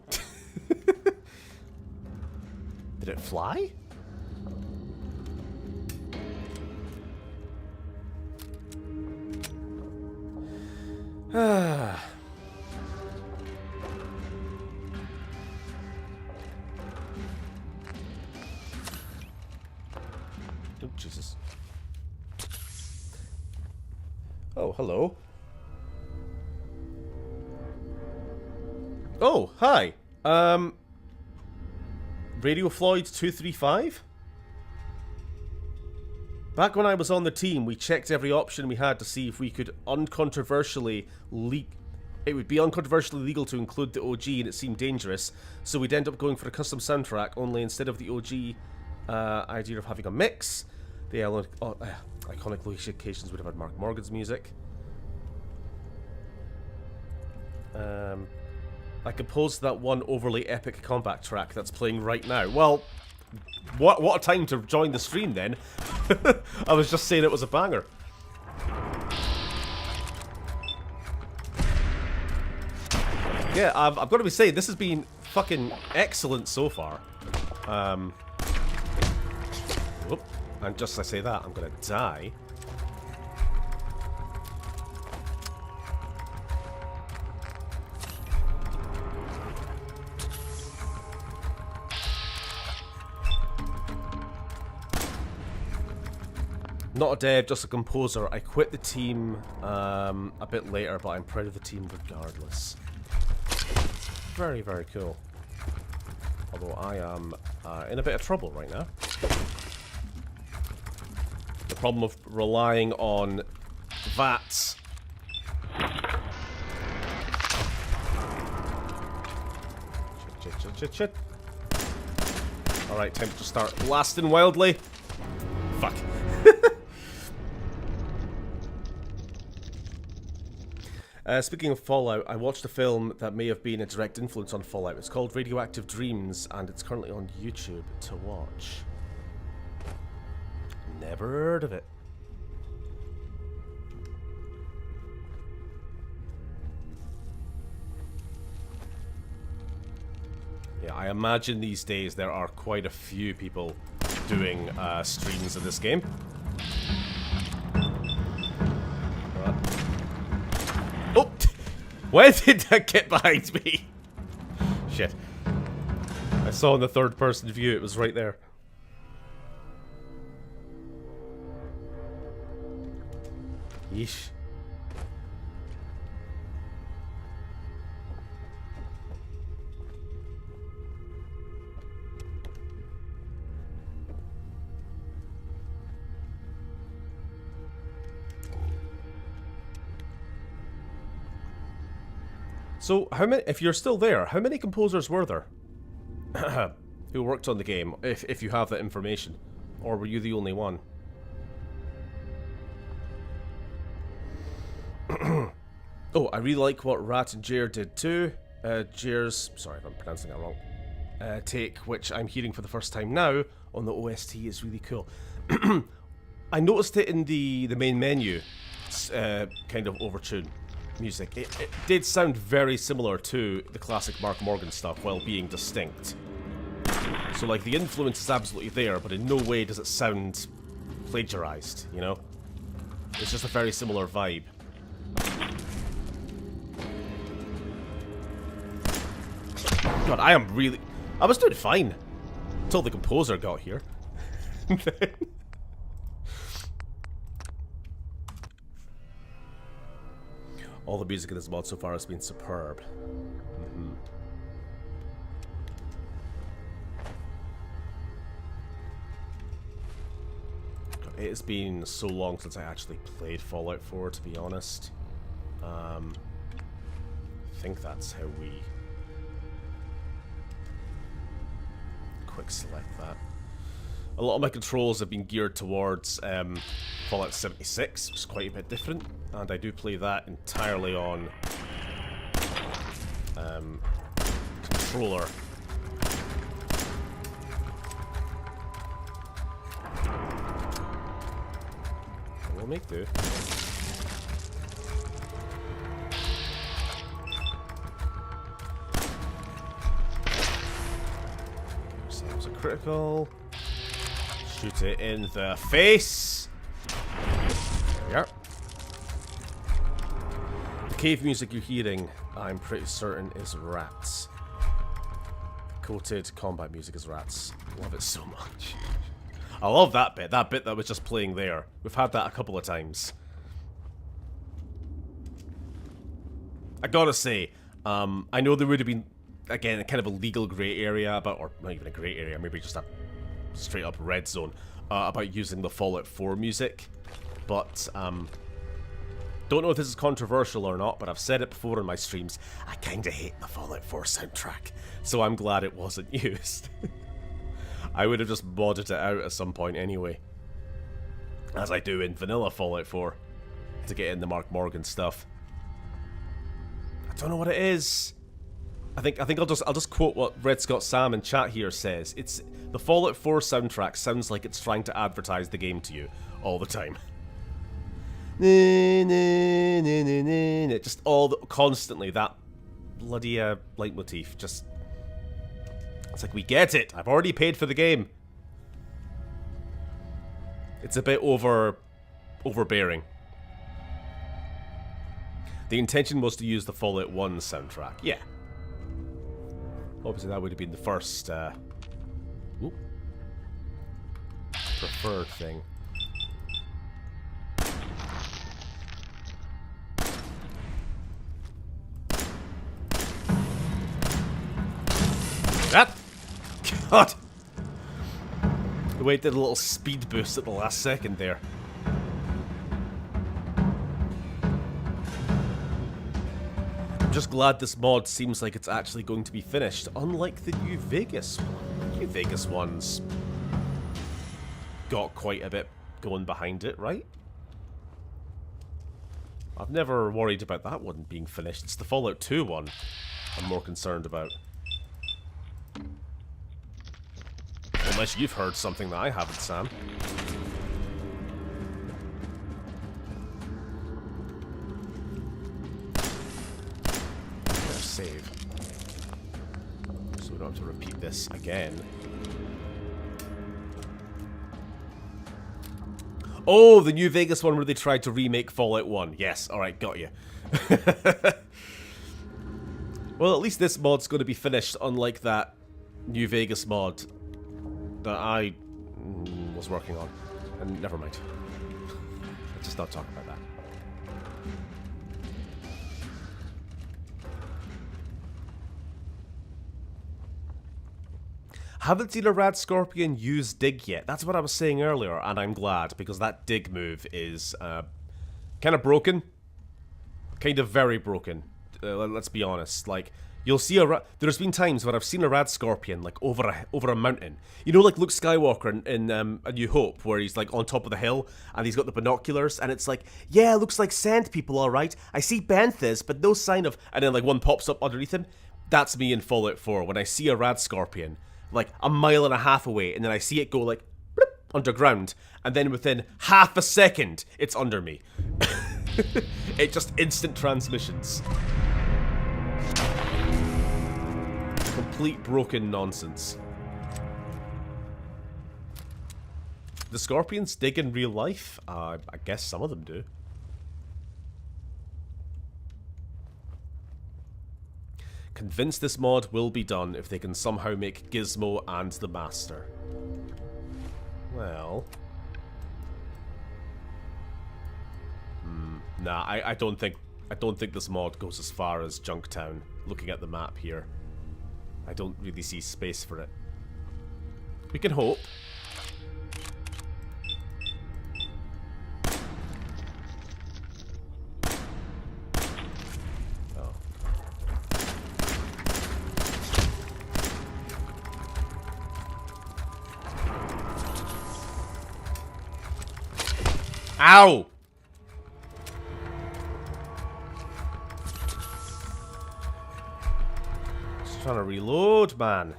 Did it fly? Ah. Oh, Jesus. Oh, hello. Oh, hi. Radio Floyd 235? Back when I was on the team, we checked every option we had to see if we could uncontroversially it would be uncontroversially legal to include the OG, and it seemed dangerous, so we'd end up going for a custom soundtrack, only instead of the OG idea of having a mix, the iconic occasions would have had Mark Morgan's music. I composed that one overly epic combat track that's playing right now. Well, what a time to join the stream then. I was just saying it was a banger. Yeah, I've got to be saying, this has been fucking excellent so far. Whoop, and just as I say that, I'm gonna die. Not a dev, just a composer. I quit the team a bit later, but I'm proud of the team regardless. Very, very cool. Although I am in a bit of trouble right now. The problem of relying on VATs. Shit. Alright, time to start blasting wildly. Fuck. Speaking of Fallout, I watched a film that may have been a direct influence on Fallout. It's called Radioactive Dreams, and it's currently on YouTube to watch. Never heard of it. Yeah, I imagine these days there are quite a few people doing streams of this game. Oh! Where did that get behind me? Shit. I saw in the third person view, it was right there. Yeesh. So, how many? If you're still there, how many composers were there who worked on the game? If you have that information, or were you the only one? Oh, I really like what Rat and Jer did too. Jer's, sorry if I'm pronouncing that wrong. Take, which I'm hearing for the first time now on the OST, is really cool. I noticed it in the main menu, kind of overtune music. It did sound very similar to the classic Mark Morgan stuff while being distinct. So like the influence is absolutely there, but in no way does it sound plagiarized, you know? It's just a very similar vibe. God, I was doing fine until the composer got here. All the music in this mod so far has been superb. It has been so long since I actually played Fallout 4, to be honest. I think that's how we quick select that. A lot of my controls have been geared towards Fallout 76, which is quite a bit different, and I do play that entirely on controller. We'll make do. Sounds a critical. Shoot it in the face. There we are. The cave music you're hearing, I'm pretty certain, is Rats. Coated combat music is Rats. Love it so much. I love that bit. That bit that was just playing there. We've had that a couple of times. I gotta say, I know there would have been, again, kind of a legal grey area about, or not even a grey area, maybe just a straight up red zone about using the Fallout 4 music, but don't know if this is controversial or not, but I've said it before in my streams, I kinda hate the Fallout 4 soundtrack, so I'm glad it wasn't used. I would have just modded it out at some point anyway, as I do in vanilla Fallout 4, to get in the Mark Morgan stuff. I don't know what it is. I think I'll just quote what Red Scott Sam in chat here says. It's the Fallout 4 soundtrack sounds like it's trying to advertise the game to you all the time. Just constantly that bloody leitmotif. Just it's like, we get it. I've already paid for the game. It's a bit overbearing. The intention was to use the Fallout 1 soundtrack. Yeah. Obviously, that would have been the first preferred thing. That! God! The way it did a little speed boost at the last second there. I'm just glad this mod seems like it's actually going to be finished, unlike the New Vegas one. New Vegas one's got quite a bit going behind it, right? I've never worried about that one being finished. It's the Fallout 2 one I'm more concerned about. Unless you've heard something that I haven't, Sam. Save. So we don't have to repeat this again. Oh, the New Vegas one where they tried to remake Fallout 1. Yes, alright, got you. Well, at least this mod's going to be finished, unlike that New Vegas mod that I was working on. And never mind. Let's just not talk about that. Haven't seen a Rad Scorpion use dig yet. That's what I was saying earlier, and I'm glad, because that dig move is kind of broken. Kind of very broken. Let's be honest. Like, you'll see there's been times where I've seen a Rad Scorpion, like, over a mountain. You know, like Luke Skywalker in A New Hope, where he's, like, on top of the hill, and he's got the binoculars, and it's like, yeah, looks like sand people, alright. I see banthas, but no sign of... And then, like, one pops up underneath him. That's me in Fallout 4, when I see a Rad Scorpion, like, a mile and a half away, and then I see it go, like, bloop, underground, and then within half a second, it's under me. It just instant transmissions. Complete broken nonsense. The Scorpions dig in real life? I guess some of them do. Convinced this mod will be done if they can somehow make Gizmo and the Master. Well... Nah, I don't think this mod goes as far as Junktown, looking at the map here. I don't really see space for it. We can hope. Oh. Ow! Just trying to reload, man.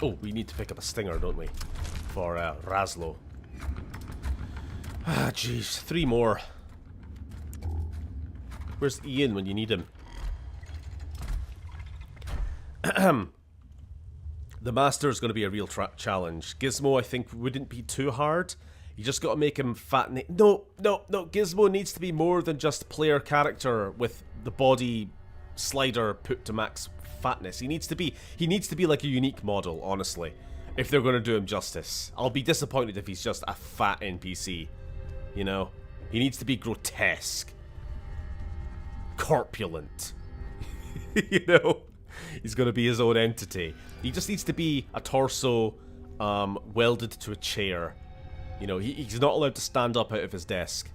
Oh, we need to pick up a stinger, don't we? For Razlo. Ah, jeez. 3 more. Where's Ian when you need him? The Master is going to be a real challenge. Gizmo, I think, wouldn't be too hard. You just got to make him fat. No. Gizmo needs to be more than just player character with the body slider put to max fatness. He needs to be like a unique model, honestly, if they're going to do him justice. I'll be disappointed if he's just a fat NPC. You know? He needs to be grotesque. Corpulent. You know? He's going to be his own entity. He just needs to be a torso welded to a chair. You know, he's not allowed to stand up out of his desk.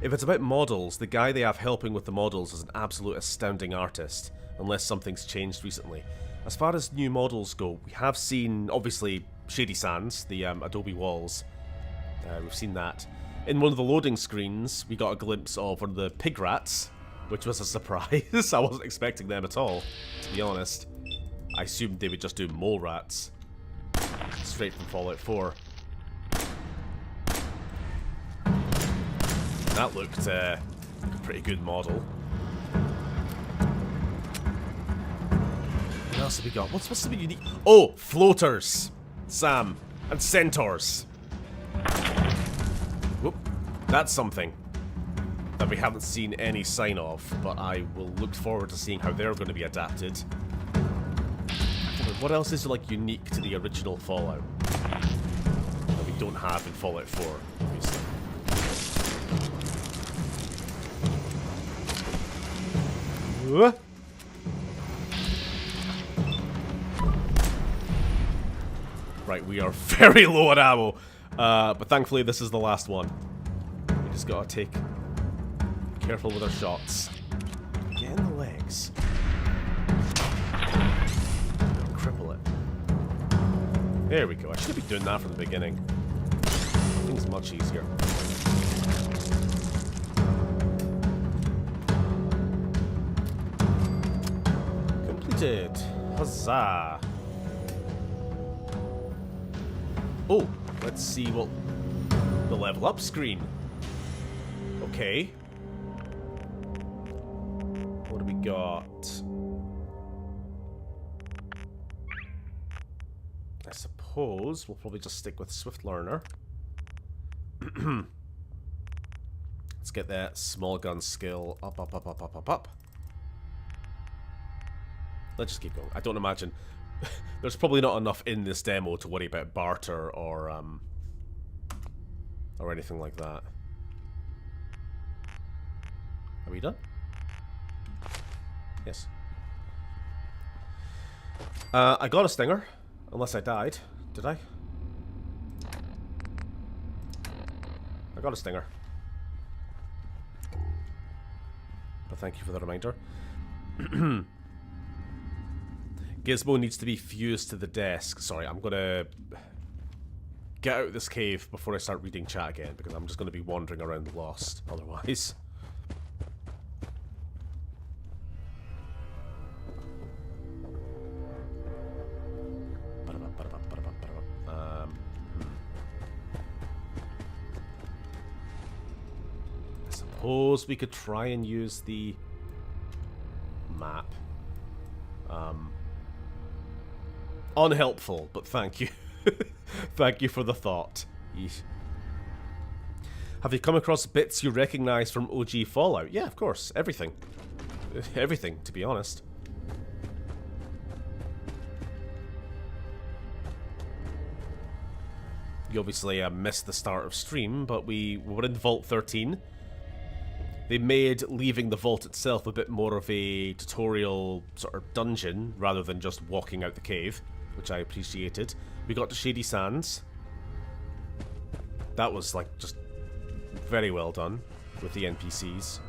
If it's about models, the guy they have helping with the models is an absolute astounding artist, unless something's changed recently. As far as new models go, we have seen, obviously, Shady Sands, the Adobe walls. We've seen that. In one of the loading screens, we got a glimpse of one of the pig rats, which was a surprise. I wasn't expecting them at all, to be honest. I assumed they would just do mole rats. Straight from Fallout 4. That looked like a pretty good model. What else have we got? What's supposed to be unique? Oh, floaters, Sam, and centaurs. Whoop, that's something that we haven't seen any sign of, but I will look forward to seeing how they're going to be adapted. What else is like unique to the original Fallout that we don't have in Fallout 4, obviously? Right, we are very low on ammo, but thankfully this is the last one. We just gotta be careful with our shots. Get in the legs. Cripple it. There we go. I should be doing that from the beginning. Things much easier. Completed. Huzzah. Oh, let's see what the level up screen. Okay. What do we got? I suppose we'll probably just stick with Swift Learner. Let's get that small gun skill up, up, up, up, up, up, up. Let's just keep going. I don't imagine there's probably not enough in this demo to worry about barter or anything like that. Are we done? Yes. I got a stinger, unless I died. Did I? I got a stinger. But thank you for the reminder. Gizmo needs to be fused to the desk. Sorry, I'm gonna get out of this cave before I start reading chat again, because I'm just gonna be wandering around lost otherwise. I suppose we could try and use the map. Unhelpful, but thank you. Thank you for the thought. Yeesh. Have you come across bits you recognize from OG Fallout? Yeah, of course. Everything. Everything, to be honest. You obviously missed the start of stream, but we were in Vault 13. They made leaving the vault itself a bit more of a tutorial sort of dungeon, rather than just walking out the cave, which I appreciated. We got to Shady Sands. That was, like, just very well done with the NPCs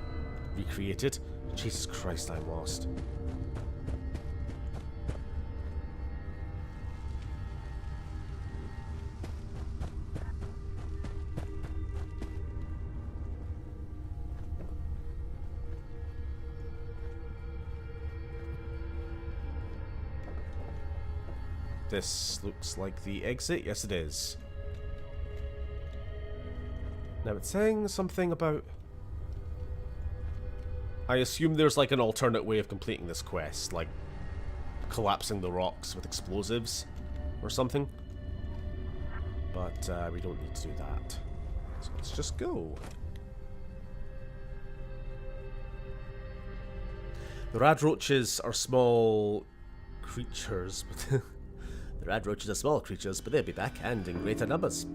recreated. Jesus Christ, I'm lost. This looks like the exit. Yes, it is. Now, it's saying something about... I assume there's like an alternate way of completing this quest, like collapsing the rocks with explosives or something. But we don't need to do that. So let's just go. The rad roaches are small creatures, but... The rad roaches are small creatures, but they'll be back and in greater numbers.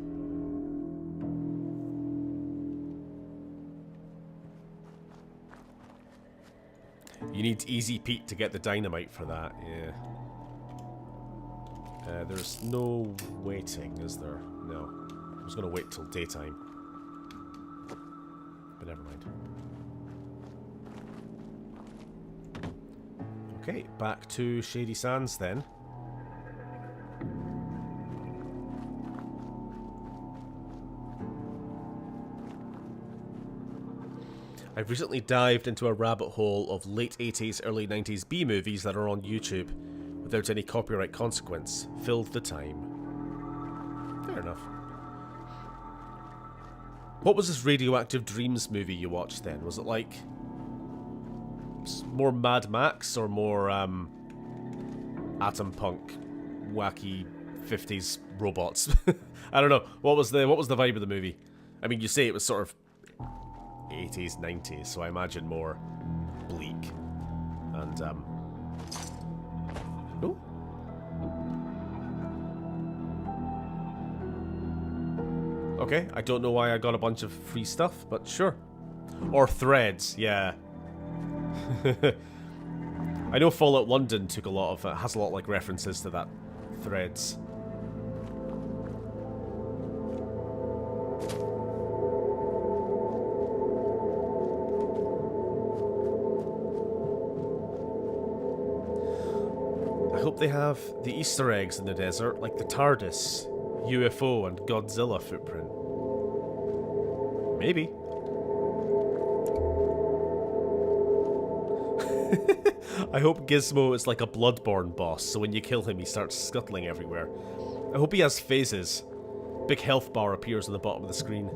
You need Easy Pete to get the dynamite for that, yeah. There's no waiting, is there? No. I'm just gonna wait till daytime. but never mind. Okay, back to Shady Sands then. I've recently dived into a rabbit hole of late 80s, early 90s B-movies that are on YouTube without any copyright consequence. Filled the time. Fair enough. What was this Radioactive Dreams movie you watched then? Was it like more Mad Max or more atom punk wacky 50s robots? I don't know. What was the vibe of the movie? I mean, you say it was sort of 80s, 90s, so I imagine more bleak and oh. Okay, I don't know why I got a bunch of free stuff, but sure. Or threads, yeah. I know Fallout London took a lot of has a lot like references to that threads. I hope they have the Easter eggs in the desert, like the TARDIS, UFO, and Godzilla footprint. Maybe. I hope Gizmo is like a Bloodborne boss, so when you kill him he starts scuttling everywhere. I hope he has phases. Big health bar appears on the bottom of the screen.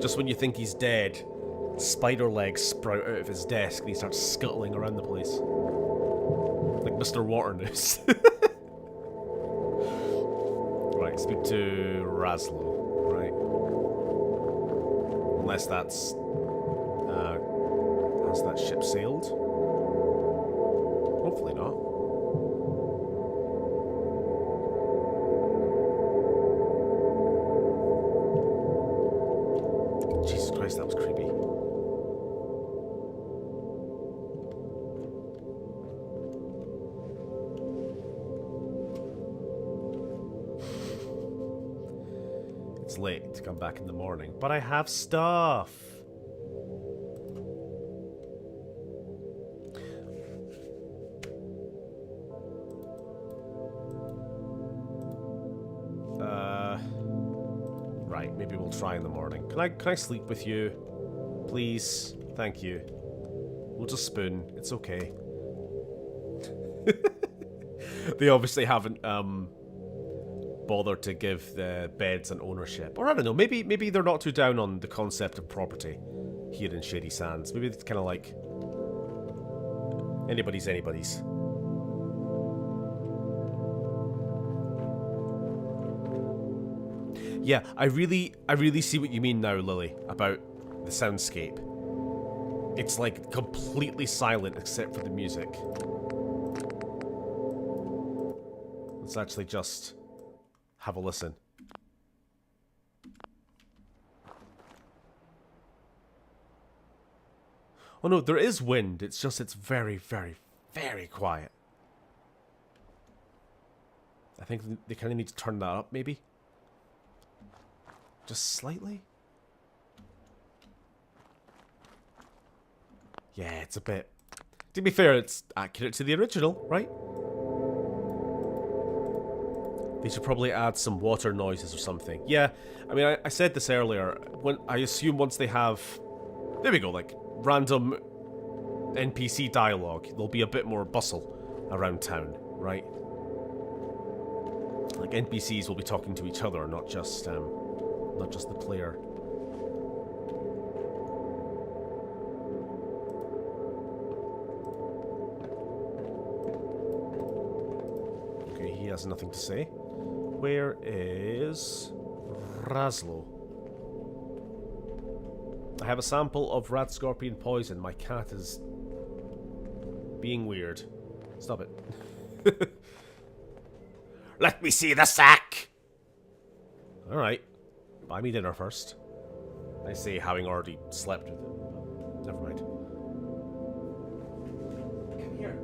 Just when you think he's dead, spider legs sprout out of his desk and he starts scuttling around the place. Like Mr. Waternoose. Right, speak to Raslo. Right. Unless that's... has that ship sailed? Hopefully not. Jesus Christ, that was creepy. It's late to come back in the morning, but I have stuff. Right, maybe we'll try in the morning. Can I sleep with you? Please? Thank you. We'll just spoon. It's okay. They obviously haven't bothered to give the beds an ownership. Or I don't know, maybe they're not too down on the concept of property here in Shady Sands. Maybe it's kind of like anybody's. Yeah, I really see what you mean now, Lily, about the soundscape. It's like completely silent except for the music. Let's actually just have a listen. Oh no, there is wind. It's just it's very, very, very quiet. I think they kind of need to turn that up, maybe. Just slightly? Yeah, it's a bit... To be fair, it's accurate to the original, right? They should probably add some water noises or something. Yeah, I mean, I said this earlier. I assume once they have... There we go, like, random NPC dialogue, there'll be a bit more bustle around town, right? Like, NPCs will be talking to each other, not just the player. Okay, he has nothing to say. Where is Raslo? I have a sample of rat scorpion poison. My cat is being weird. Stop it. Let me see the sack! Alright. Buy me dinner first. I say, having already slept with it. Never mind. Come here.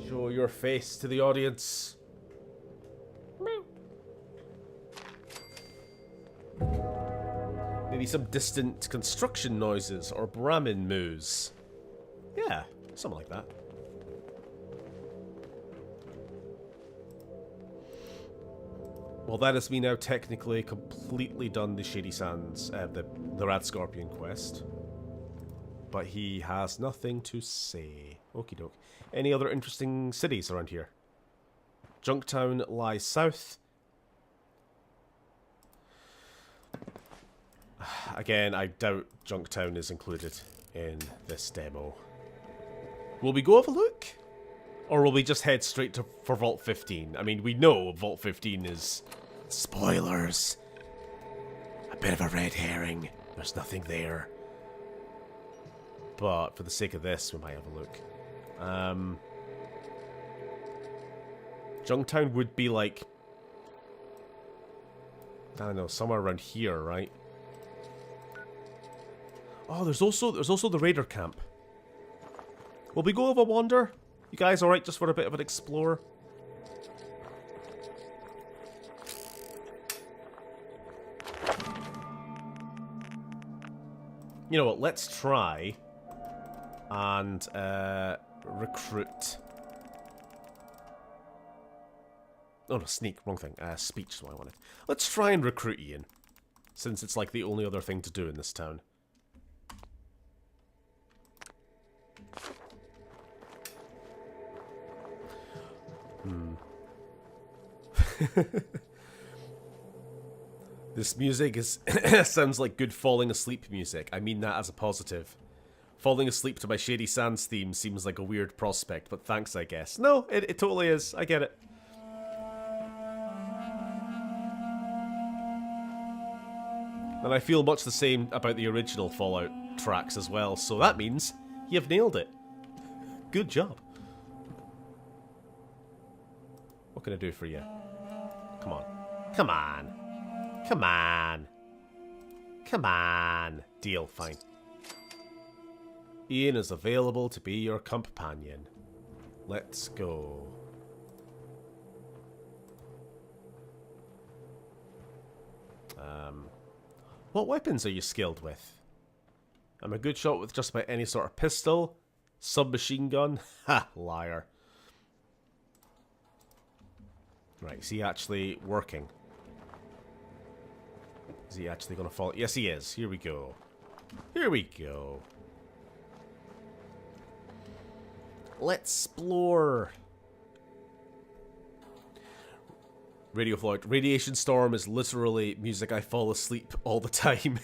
Show your face to the audience. Meow. Maybe some distant construction noises or Brahmin moos. Yeah, something like that. Well, that has me now technically completely done the Shady Sands, the Rad Scorpion quest. But he has nothing to say. Okie doke. Any other interesting cities around here? Junktown lies south. Again, I doubt Junktown is included in this demo. Will we go have a look? Or will we just head straight for Vault 15? I mean, we know Vault 15 is... Spoilers! A bit of a red herring. There's nothing there. But for the sake of this, we might have a look. Junktown would be like... I don't know, somewhere around here, right? Oh, there's also the Raider camp. Will we go have a wander? You guys alright just for a bit of an explore? You know what, let's try and recruit. Oh no, sneak, wrong thing. Speech is what I wanted. Let's try and recruit Ian, since it's like the only other thing to do in this town. This music is sounds like good falling asleep music. I mean that as a positive. Falling asleep to my Shady Sands theme seems like a weird prospect, but thanks, I guess. No, it totally is. I get it. And I feel much the same about the original Fallout tracks as well, so that means you've nailed it. Good job. What can I do for you? Come on. Come on. Come on. Come on. Deal, fine. Ian is available to be your companion. Let's go. What weapons are you skilled with? I'm a good shot with just about any sort of pistol. Submachine gun? Ha, liar. Right, is he actually working? Is he actually going to fall? Yes, he is. Here we go. Here we go. Let's explore. Radio Fallout. Radiation Storm is literally music I fall asleep all the time.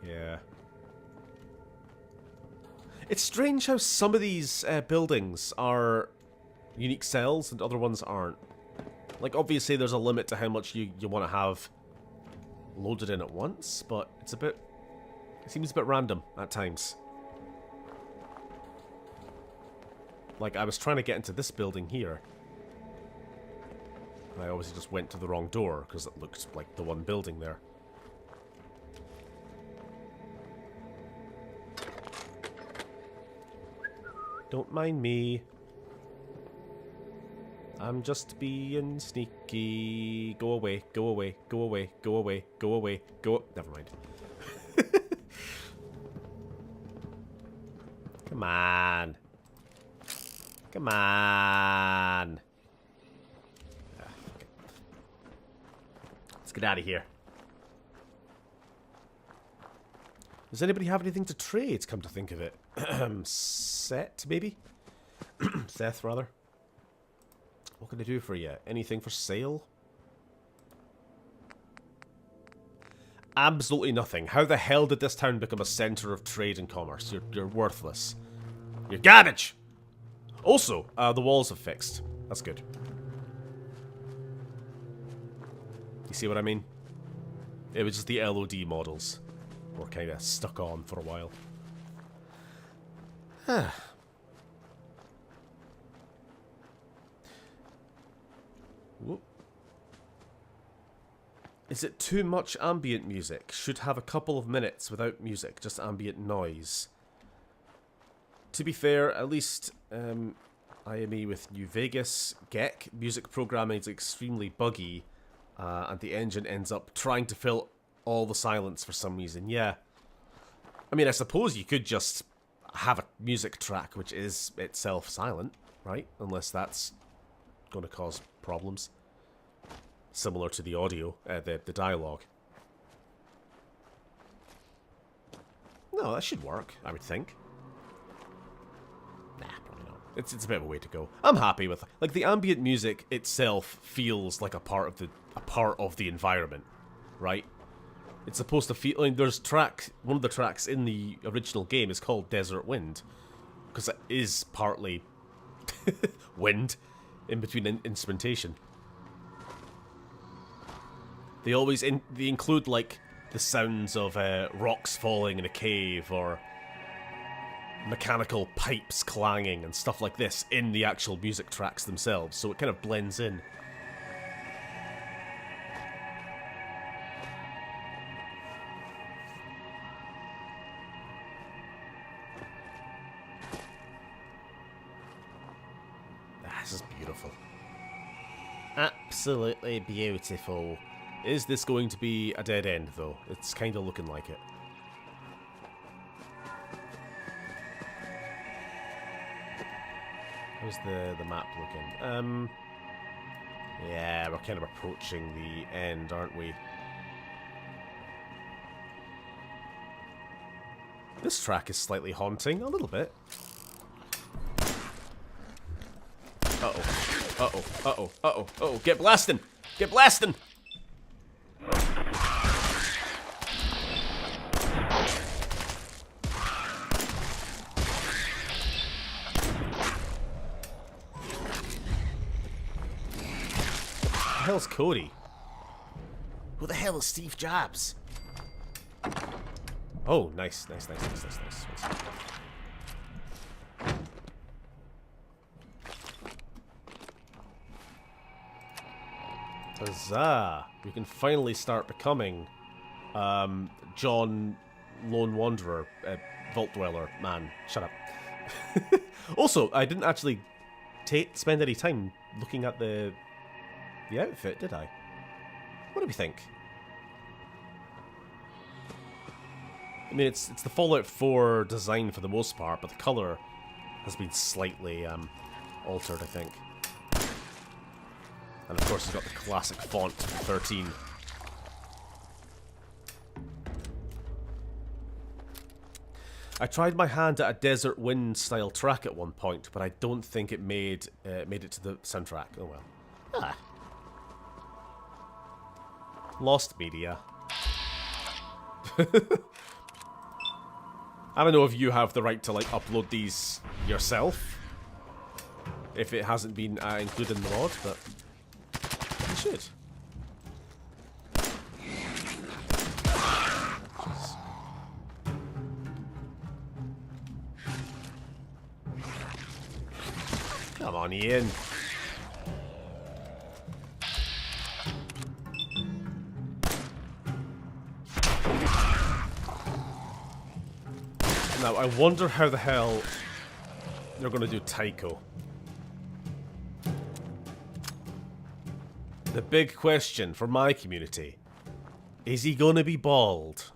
Yeah. It's strange how some of these buildings are unique cells and other ones aren't. Like, obviously there's a limit to how much you want to have loaded in at once, but it's a bit... It seems a bit random at times. Like, I was trying to get into this building here. I obviously just went to the wrong door, because it looks like the one building there. Don't mind me. I'm just being sneaky. Go away, go away, go away, go away, go away, go... Never mind. Come on. Come on. Okay. Let's get out of here. Does anybody have anything to trade, come to think of it? Seth, maybe? Seth, rather. What can I do for you? Anything for sale? Absolutely nothing. How the hell did this town become a center of trade and commerce? You're worthless. You're garbage! Also, the walls have fixed. That's good. You see what I mean? It was just the LOD models were kind of stuck on for a while. Whoop. Is it too much ambient music? Should have a couple of minutes without music, just ambient noise. To be fair, at least IME with New Vegas, GEC, music programming is extremely buggy, and the engine ends up trying to fill all the silence for some reason. Yeah. I mean, I suppose you could just have a music track which is itself silent, right? Unless that's going to cause problems. Similar to the audio, the dialogue. No, that should work, I would think. Nah, probably not. It's a bit of a way to go. I'm happy with, like, the ambient music itself feels like a part of the environment, right? It's supposed to feel. I mean, there's one of the tracks in the original game is called Desert Wind, because it is partly wind in between instrumentation. They always they include like the sounds of rocks falling in a cave or mechanical pipes clanging and stuff like this in the actual music tracks themselves, so it kind of blends in. This is beautiful. Absolutely beautiful. Is this going to be a dead end, though? It's kind of looking like it. How's the map looking? Yeah, we're kind of approaching the end, aren't we? This track is slightly haunting, a little bit. Uh-oh. Uh-oh. Uh-oh. Uh-oh. Uh-oh. Get blasting! Get blasting! Who the hell's Cody? Who the hell is Steve Jobs? Oh, nice, nice, nice, nice, nice, nice. Huzzah! We can finally start becoming John Lone Wanderer, Vault Dweller man. Shut up. Also, I didn't actually spend any time looking at the outfit, did I? What do we think? I mean, it's the Fallout 4 design for the most part, but the color has been slightly altered, I think. And of course, it's got the classic font 13. I tried my hand at a Desert Wind style track at one point, but I don't think it made it to the soundtrack. Oh well. Ah. Lost media. I don't know if you have the right to like upload these yourself, if it hasn't been included in the mod, but you should. Jeez. Come on, Ian. Now, I wonder how the hell they're going to do Tycho. The big question for my community. Is he going to be bald?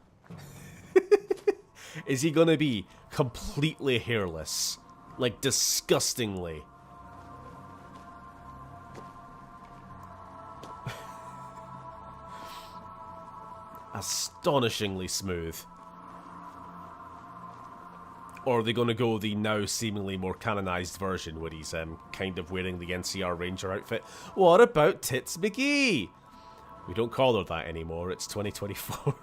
Is he going to be completely hairless? Like, disgustingly. Astonishingly smooth. Or are they going to go the now seemingly more canonized version where he's kind of wearing the NCR Ranger outfit? What about Tits McGee? We don't call her that anymore, it's 2024.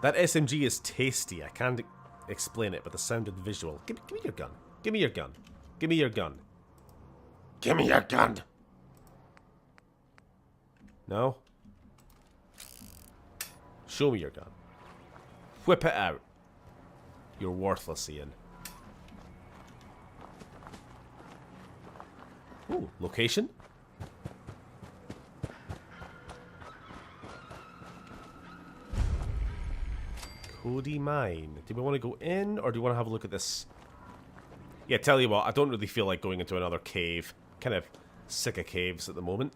That SMG is tasty. I can't explain it, but the sound and the visual. Give me your gun. Give me your gun. Give me your gun. Give me your gun! No? Show me your gun. Whip it out. You're worthless, Ian. Ooh, location? Cody Mine. Do we want to go in, or do we want to have a look at this? Yeah, tell you what, I don't really feel like going into another cave. Kind of sick of caves at the moment.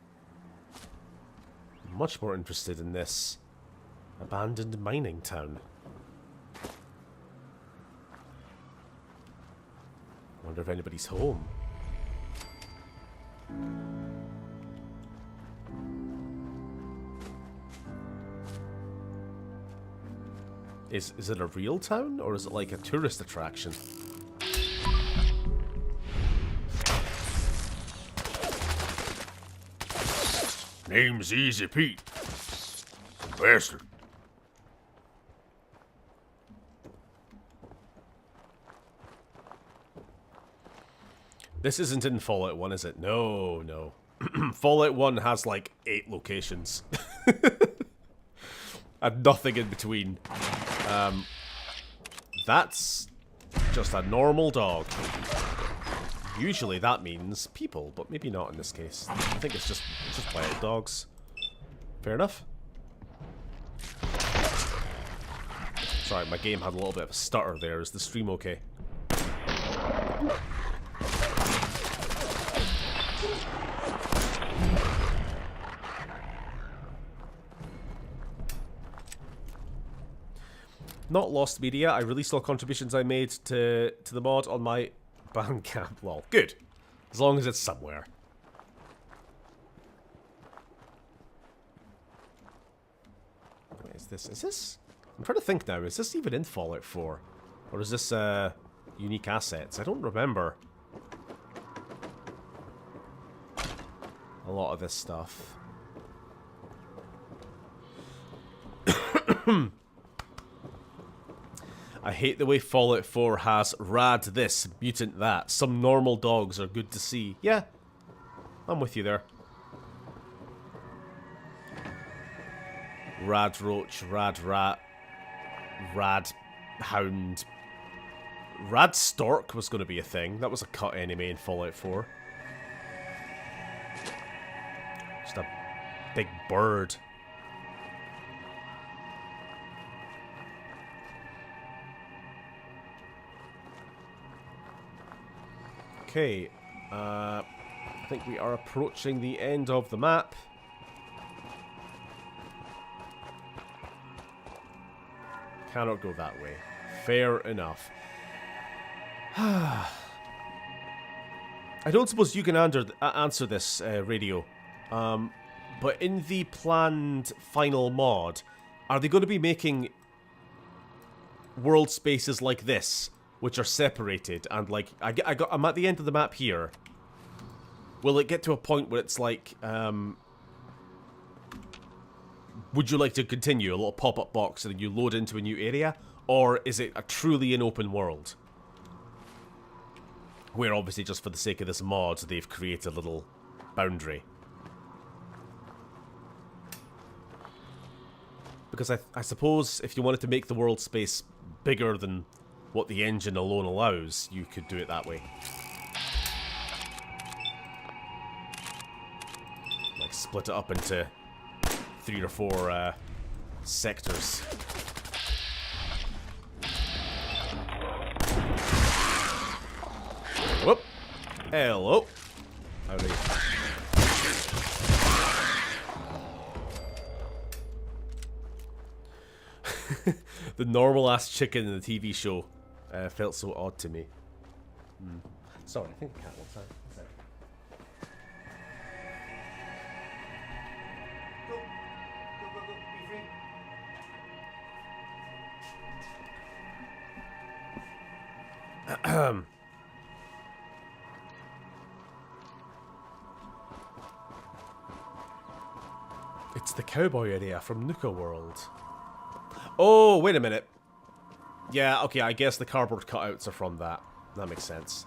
Much more interested in this abandoned mining town. Wonder if anybody's home. Is it a real town, or is it like a tourist attraction? Name's Easy Pete. Bastard. This isn't in Fallout 1, is it? No, no. Fallout 1 has like 8 locations. And nothing in between. That's just a normal dog. Usually that means people, but maybe not in this case. I think it's just wild dogs. Fair enough. Sorry, my game had a little bit of a stutter there. Is the stream okay? Not lost media. I released all contributions I made to the mod on my Bandcamp. Lol. Good. As long as it's somewhere. What is this? Is this? I'm trying to think now. Is this even in Fallout 4? Or is this unique assets? I don't remember a lot of this stuff. I hate the way Fallout 4 has rad this, mutant that. Some normal dogs are good to see. Yeah, I'm with you there. Rad roach, rad rat, rad hound. Rad stork was going to be a thing. That was a cut enemy in Fallout 4. Just a big bird. Okay, I think we are approaching the end of the map. Cannot go that way. Fair enough. I don't suppose you can answer this, Radio. But in the planned final mod, are they going to be making world spaces like this? Which are separated, and like I'm at the end of the map here. Will it get to a point where it's like, would you like to continue? A little pop-up box and then you load into a new area, or is it a truly an open world? Where obviously just for the sake of this mod, they've created a little boundary. Because I suppose if you wanted to make the world space bigger than what the engine alone allows, you could do it that way. Like split it up into 3 or 4 sectors. Whoop! Hello! Howdy. The normal-ass chicken in the TV show felt so odd to me. Sorry, I think the cat wants out. Go, be free. It's the cowboy area from Nuka World. Oh, wait a minute. Yeah, okay, I guess the cardboard cutouts are from that. That makes sense.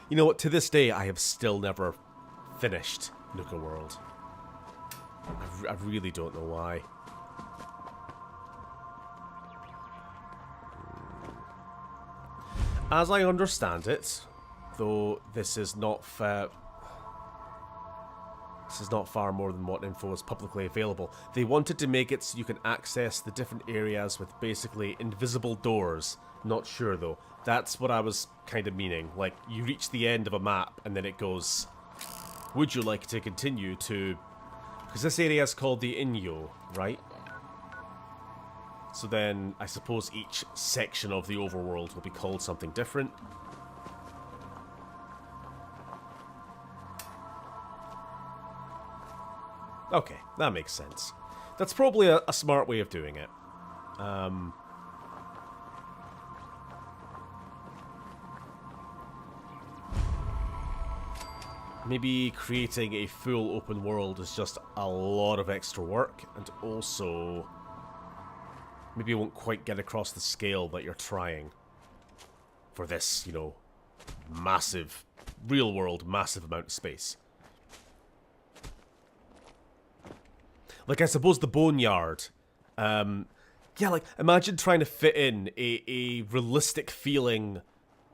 You know what, to this day, I have still never finished Nuka World. I really don't know why. As I understand it, though this is not far more than what info is publicly available. They wanted to make it so you can access the different areas with basically invisible doors. Not sure though. That's what I was kind of meaning. Like, you reach the end of a map and then it goes would you like to continue to... Because this area is called the Inyo, right? So then, I suppose each section of the overworld will be called something different. Okay, that makes sense. That's probably a smart way of doing it. Maybe creating a full open world is just a lot of extra work, and also maybe you won't quite get across the scale that you're trying for this, you know, massive, real world, massive amount of space. Like, I suppose the Boneyard, yeah, like, imagine trying to fit in a realistic feeling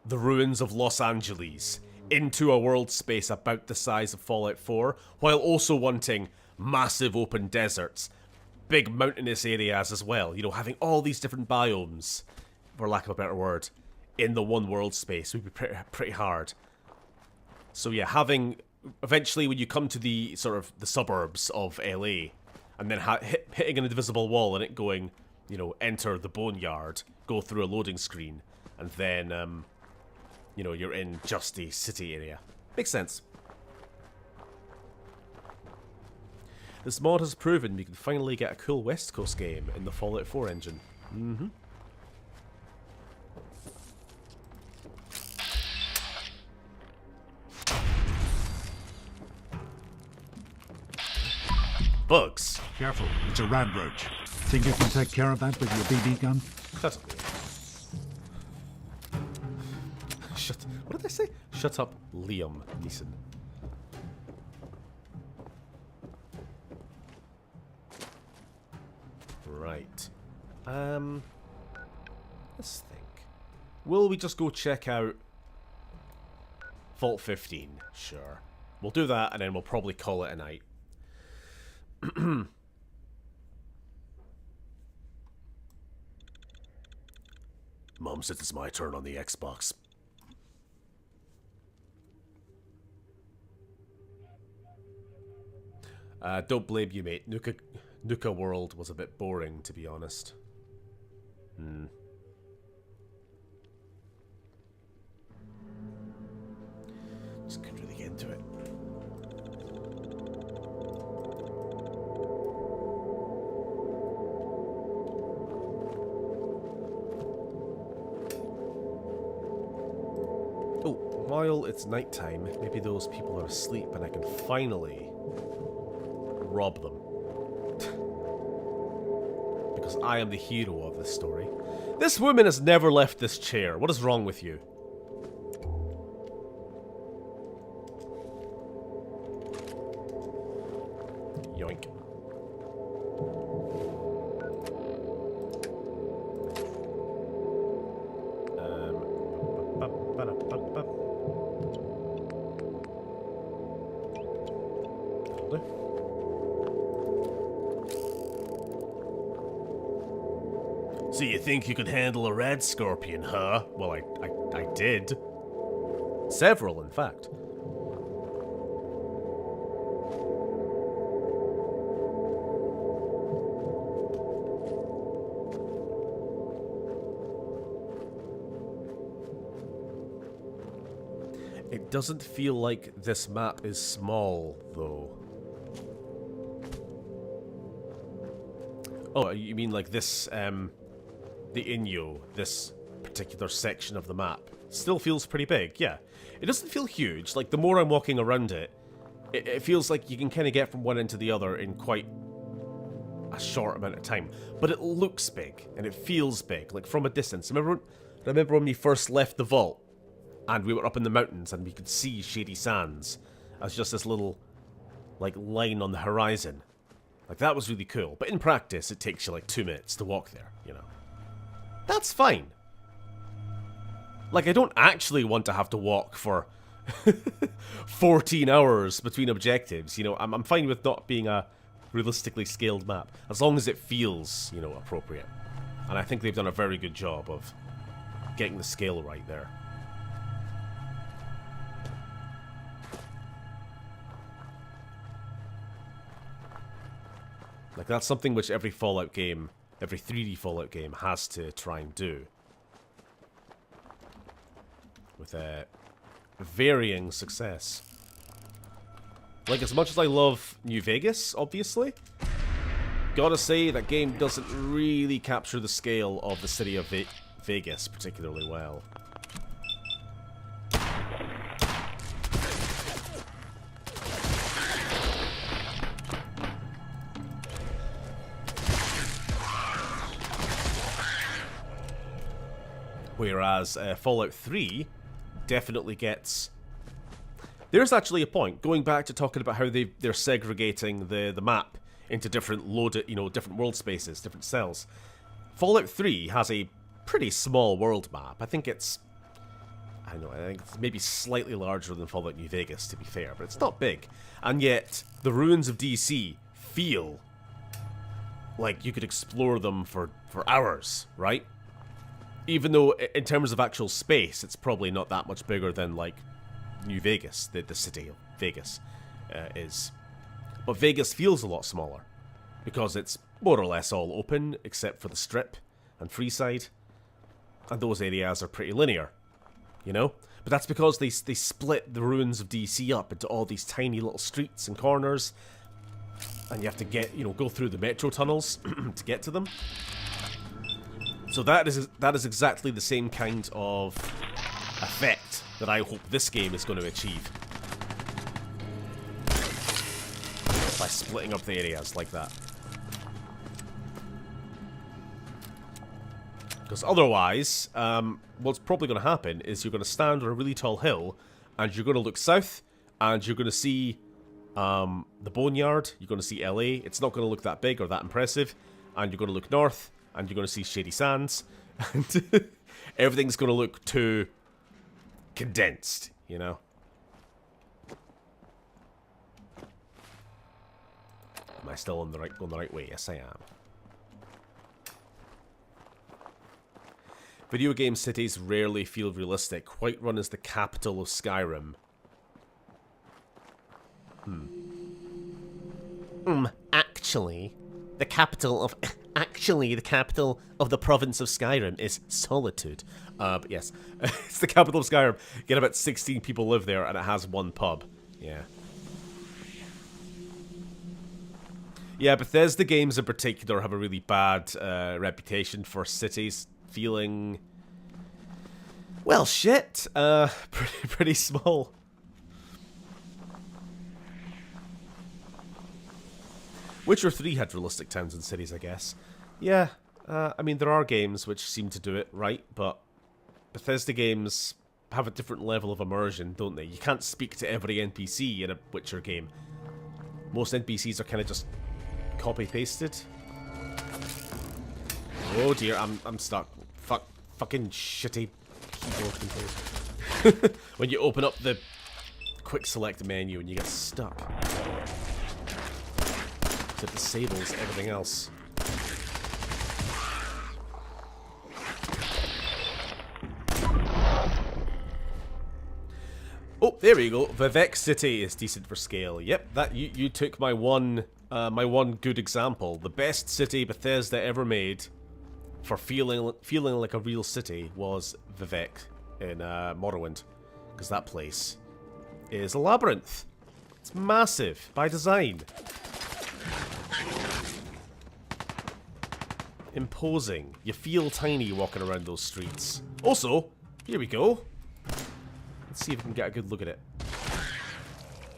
the ruins of Los Angeles into a world space about the size of Fallout 4, while also wanting massive open deserts, big mountainous areas as well, you know, having all these different biomes, for lack of a better word, in the one world space would be pretty hard. So yeah, having, eventually when you come to the sort of the suburbs of LA, and then hitting an invisible wall and it going, you know, enter the Boneyard, go through a loading screen, and then, you know, you're in just the city area. Makes sense. This mod has proven we can finally get a cool West Coast game in the Fallout 4 engine. Mm-hmm. Bugs. Careful, it's a rad roach. Think you can take care of that with your BB gun? Shut up. What did I say? Shut up, Liam Neeson. Right. Let's think. Will we just go check out Vault 15? Sure. We'll do that and then we'll probably call it a night. Mom says it's my turn on the Xbox. Don't blame you, mate. Nuka World was a bit boring, to be honest. Just couldn't really get into it. Oh, while it's nighttime, maybe those people are asleep and I can finally rob them. Because I am the hero of this story. This woman has never left this chair. What is wrong with you? Yoink. So you think you could handle a red scorpion, huh? Well, I did. Several, in fact. It doesn't feel like this map is small, though. Oh, you mean like this, the Inyo, this particular section of the map, still feels pretty big, yeah. It doesn't feel huge. Like, the more I'm walking around it, it feels like you can kind of get from one end to the other in quite a short amount of time. But it looks big, and it feels big, like from a distance. Remember when we first left the vault, and we were up in the mountains, and we could see Shady Sands as just this little, like, line on the horizon. Like, that was really cool. But in practice, it takes you like 2 minutes to walk there, you know. That's fine. Like, I don't actually want to have to walk for 14 hours between objectives, you know. I'm fine with not being a realistically scaled map, as long as it feels, you know, appropriate. And I think they've done a very good job of getting the scale right there. Like, that's something which every Fallout game, every 3D Fallout game has to try and do. With varying success. Like, as much as I love New Vegas, obviously, gotta say that game doesn't really capture the scale of the city of Vegas particularly well. Whereas Fallout 3 definitely gets... There's actually a point, going back to talking about how they're segregating the map into different different world spaces, different cells. Fallout 3 has a pretty small world map. I think it's... I don't know, I think it's maybe slightly larger than Fallout New Vegas, to be fair, but it's not big. And yet, the ruins of DC feel like you could explore them for hours, right? Even though, in terms of actual space, it's probably not that much bigger than, like, New Vegas, the city of Vegas, is. But Vegas feels a lot smaller, because it's more or less all open, except for the Strip and Freeside, and those areas are pretty linear, you know? But that's because they split the ruins of DC up into all these tiny little streets and corners, and you have to get, go through the metro tunnels to get to them. So that is exactly the same kind of effect that I hope this game is going to achieve. By splitting up the areas like that. Because otherwise, what's probably going to happen is you're going to stand on a really tall hill, and you're going to look south, and you're going to see the Boneyard, you're going to see LA, it's not going to look that big or that impressive, and you're going to look north, and you're going to see Shady Sands, and everything's going to look too condensed, you know? Am I still on the right way? Yes, I am. Video game cities rarely feel realistic. Whiterun is the capital of Skyrim. Actually, the capital of the province of Skyrim is Solitude. But yes, it's the capital of Skyrim. Get about 16 people live there, and it has one pub. Yeah. Yeah, Bethesda games in particular have a really bad reputation for cities feeling, well, shit. Pretty small. Witcher 3 had realistic towns and cities, I guess. Yeah, I mean, there are games which seem to do it right, but Bethesda games have a different level of immersion, don't they? You can't speak to every NPC in a Witcher game. Most NPCs are kind of just copy-pasted. Oh dear, I'm stuck. Fucking shitty keyboard controls. When you open up the quick select menu and you get stuck. It disables everything else. Oh, there we go. Vivek City is decent for scale. Yep, that you took my one good example. The best city Bethesda ever made for feeling like a real city was Vivek in Morrowind, because that place is a labyrinth. It's massive by design. Imposing. You feel tiny walking around those streets. Also, here we go. Let's see if we can get a good look at it.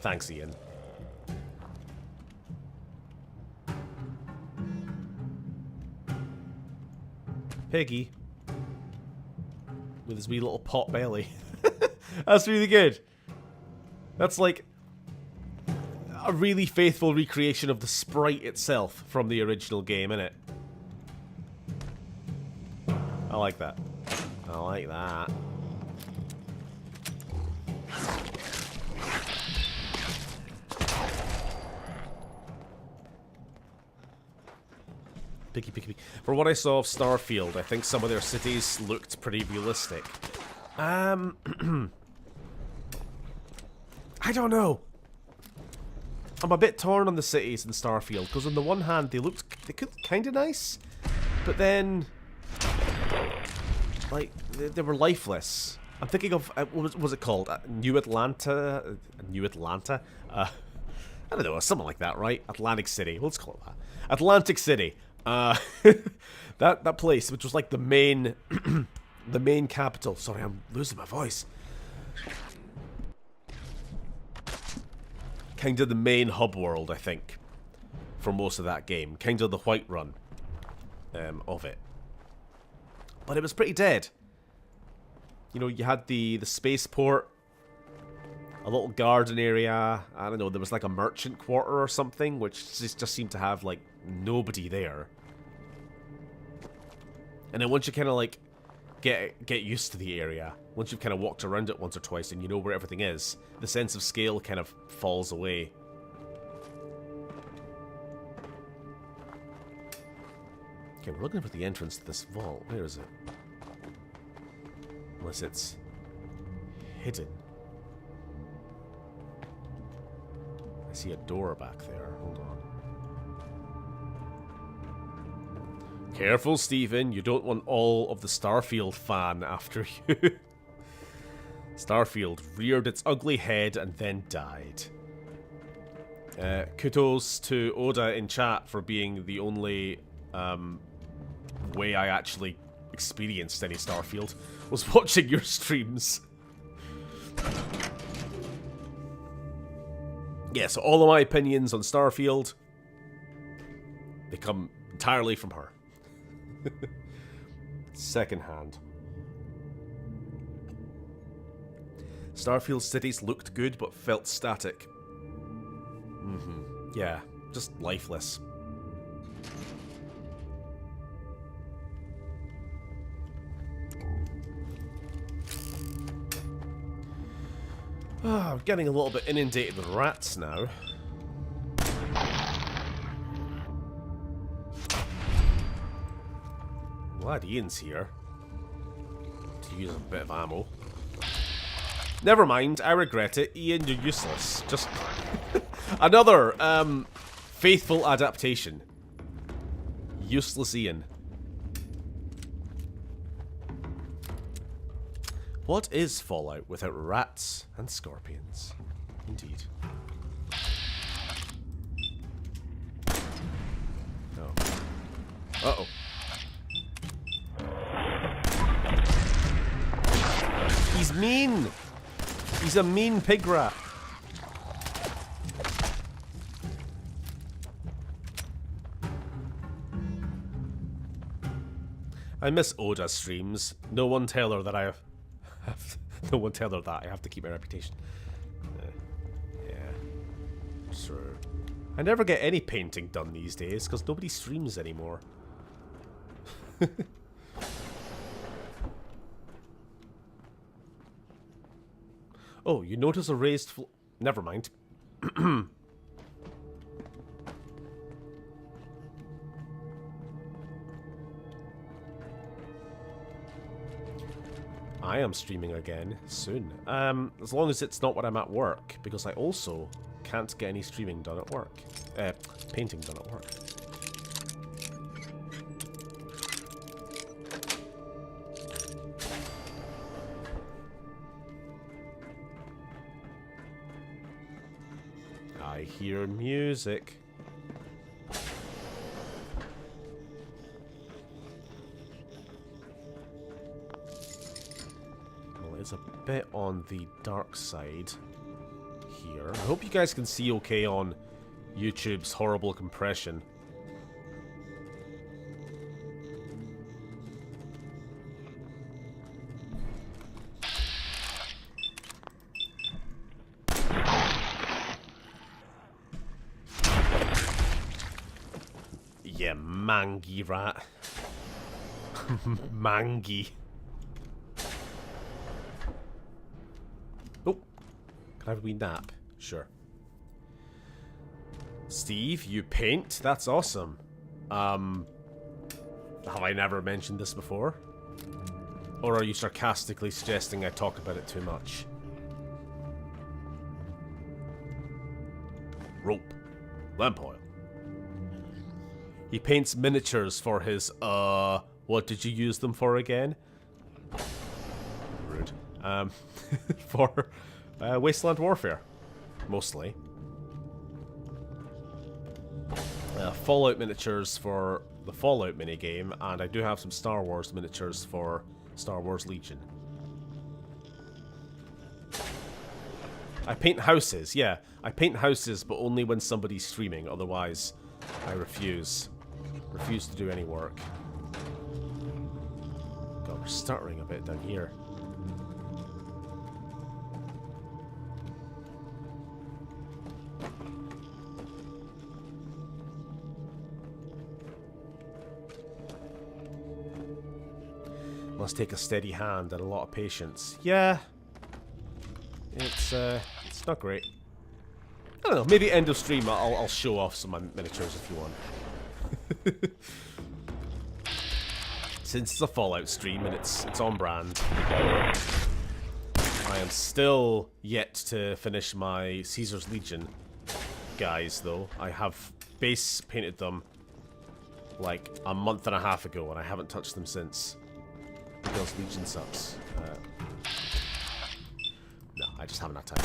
Thanks, Ian. Piggy. With his wee little pot belly. That's really good. That's like a really faithful recreation of the sprite itself from the original game, innit? I like that. I like that. Picky, picky, picky. For what I saw of Starfield, I think some of their cities looked pretty realistic. I don't know. I'm a bit torn on the cities in Starfield, because on the one hand they looked kind of nice, but then like they were lifeless. I'm thinking of what was it called? New Atlanta. I don't know, something like that, right? Atlantic City. Let's call it that. Atlantic City. That place, which was like the main the main capital. Sorry, I'm losing my voice. Kind of the main hub world, I think, for most of that game. Kind of the Whiterun of it. But it was pretty dead. You know, you had the spaceport, a little garden area. I don't know, there was like a merchant quarter or something, which just seemed to have like nobody there. And then once you kind of like get used to the area, once you've kind of walked around it once or twice and you know where everything is, the sense of scale kind of falls away. Okay, we're looking for the entrance to this vault. Where is it? Unless it's hidden. I see a door back there. Hold on. Careful, Stephen. You don't want all of the Starfield fan after you. Starfield reared its ugly head and then died. Kudos to Oda in chat for being the only way I actually experienced any Starfield was watching your streams. Yeah, so all of my opinions on Starfield, they come entirely from her. Secondhand. Starfield cities looked good but felt static. Yeah, just lifeless. I'm getting a little bit inundated with rats now. Glad Ian's here to use a bit of ammo. Never mind, I regret it. Ian, you're useless. Just another faithful adaptation. Useless Ian. What is Fallout without rats and scorpions? Indeed. No. Uh-oh. He's mean! He's a mean pig rat. I miss Oda's streams. No one tell her that I have no one tell her that. I have to keep my reputation. Yeah. Sure. I never get any painting done these days because nobody streams anymore. Oh, you notice a raised floor? Never mind. I am streaming again soon. As long as it's not when I'm at work, because I also can't get any streaming done at work. Painting done at work. I hear music. It's a bit on the dark side here. I hope you guys can see okay on YouTube's horrible compression. Yeah, mangy rat. Mangy. Have we nap? Sure. Steve, you paint? That's awesome. Have I never mentioned this before? Or are you sarcastically suggesting I talk about it too much? rope, lamp oil. He paints miniatures for his, what did you use them for again? Rude. For Wasteland Warfare, mostly. Fallout miniatures for the Fallout minigame, and I do have some Star Wars miniatures for Star Wars Legion. I paint houses, yeah. I paint houses, but only when somebody's streaming, otherwise I refuse. Refuse to do any work. God, we're stuttering a bit down here. Must take a steady hand and a lot of patience. Yeah. It's not great. I don't know, maybe end of stream I'll show off some of my miniatures if you want. Since it's a Fallout stream and it's on brand. I am still yet to finish my Caesar's Legion guys though. I have base painted them like a month and a half ago and I haven't touched them since. Because Legion sucks. No, I just haven't had time.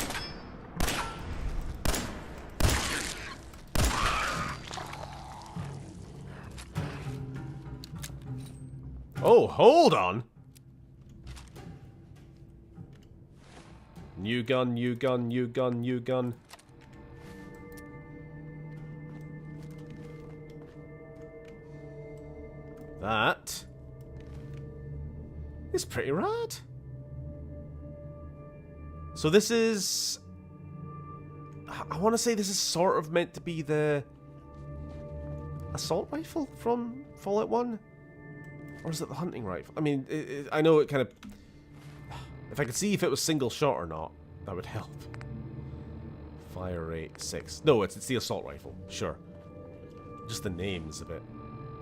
Oh, hold on! New gun, new gun, new gun, new gun. That is pretty rad. So this is... I want to say this is sort of meant to be the assault rifle from Fallout 1? Or is it the hunting rifle? I mean, I know it kind of... If I could see if it was single shot or not, that would help. Fire rate 6. No, it's the assault rifle. Sure. Just the name is a bit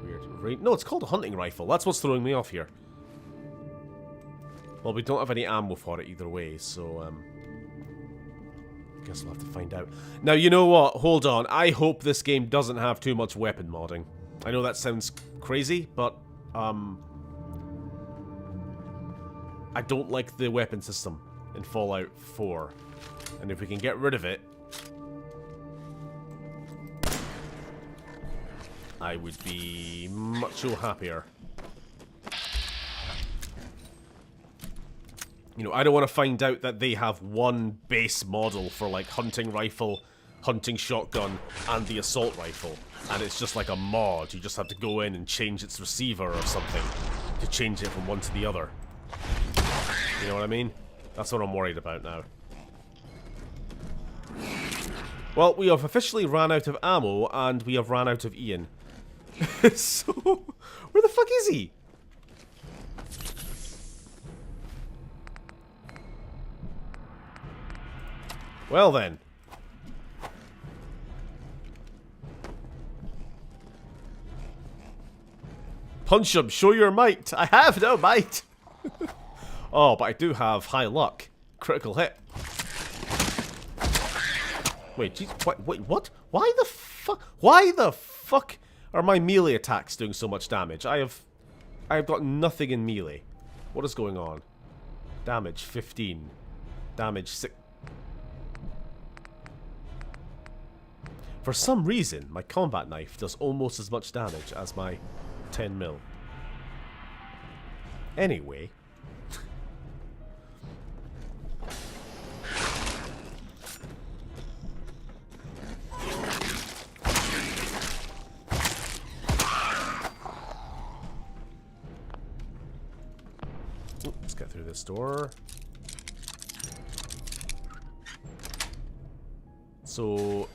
weird. No, it's called a hunting rifle. That's what's throwing me off here. Well, we don't have any ammo for it either way, so, guess we'll have to find out. Now, you know what? Hold on. I hope this game doesn't have too much weapon modding. I know that sounds crazy, but, I don't like the weapon system in Fallout 4. And if we can get rid of it, I would be much happier. You know, I don't want to find out that they have one base model for, like, hunting rifle, hunting shotgun, and the assault rifle. And it's just like a mod. You just have to go in and change its receiver or something to change it from one to the other. You know what I mean? That's what I'm worried about now. Well, we have officially ran out of ammo, and we have ran out of Ian. So, where the fuck is he? Well then. Punch him, show your might. I have no might. Oh, but I do have high luck. Critical hit. Wait, geez, wait, what? Why the fuck? Why the fuck are my melee attacks doing so much damage? I've got nothing in melee. What is going on? Damage 15. Damage 6. For some reason, my combat knife does almost as much damage as my 10 mil. Anyway. Let's get through this door. So...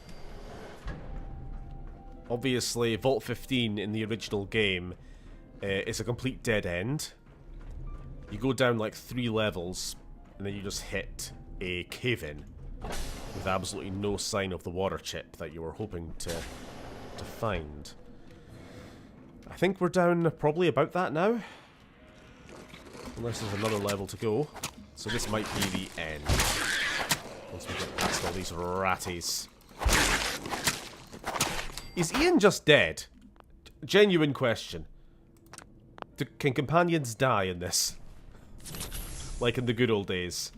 obviously, Vault 15 in the original game is a complete dead end. You go down like 3 levels, and then you just hit a cave-in with absolutely no sign of the water chip that you were hoping to find. I think we're down probably about that now. Unless there's another level to go. So this might be the end. Once we get past all these ratties. Is Ian just dead? Genuine question. Can companions die in this? Like in the good old days?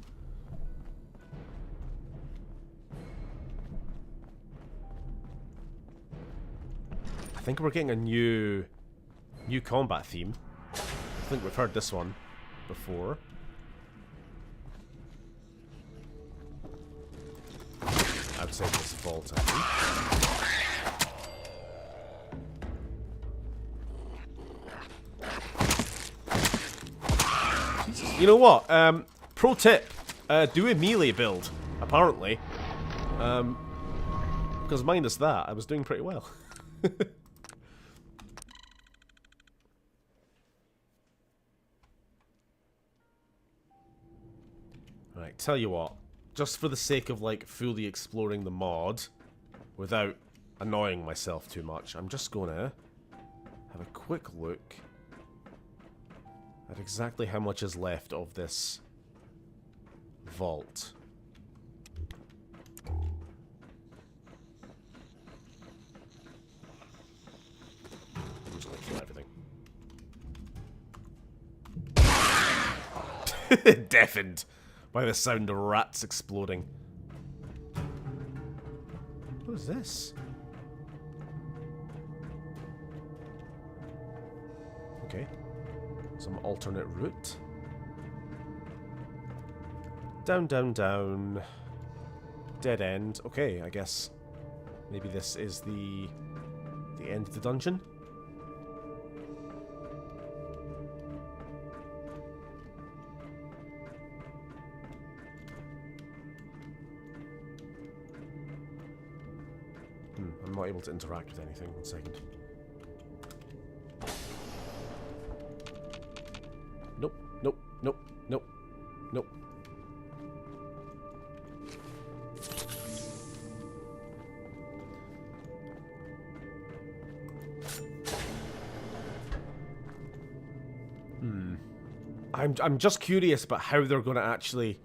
I think we're getting a new combat theme. I think we've heard this one before. Outside this vault, I think. You know what? Pro tip: do a melee build. Apparently, because minus that, I was doing pretty well. Right, tell you what. Just for the sake of, like, fully exploring the mod, without annoying myself too much, I'm just gonna have a quick look at exactly how much is left of this vault. I'm just gonna kill everything. Deafened by the sound of rats exploding. What is this? Okay. Some alternate route. Down, down, down. Dead end. Okay, I guess maybe this is the end of the dungeon. I'm not able to interact with anything. 1 second. Nope, nope, nope, nope, nope. I'm just curious about how they're going to actually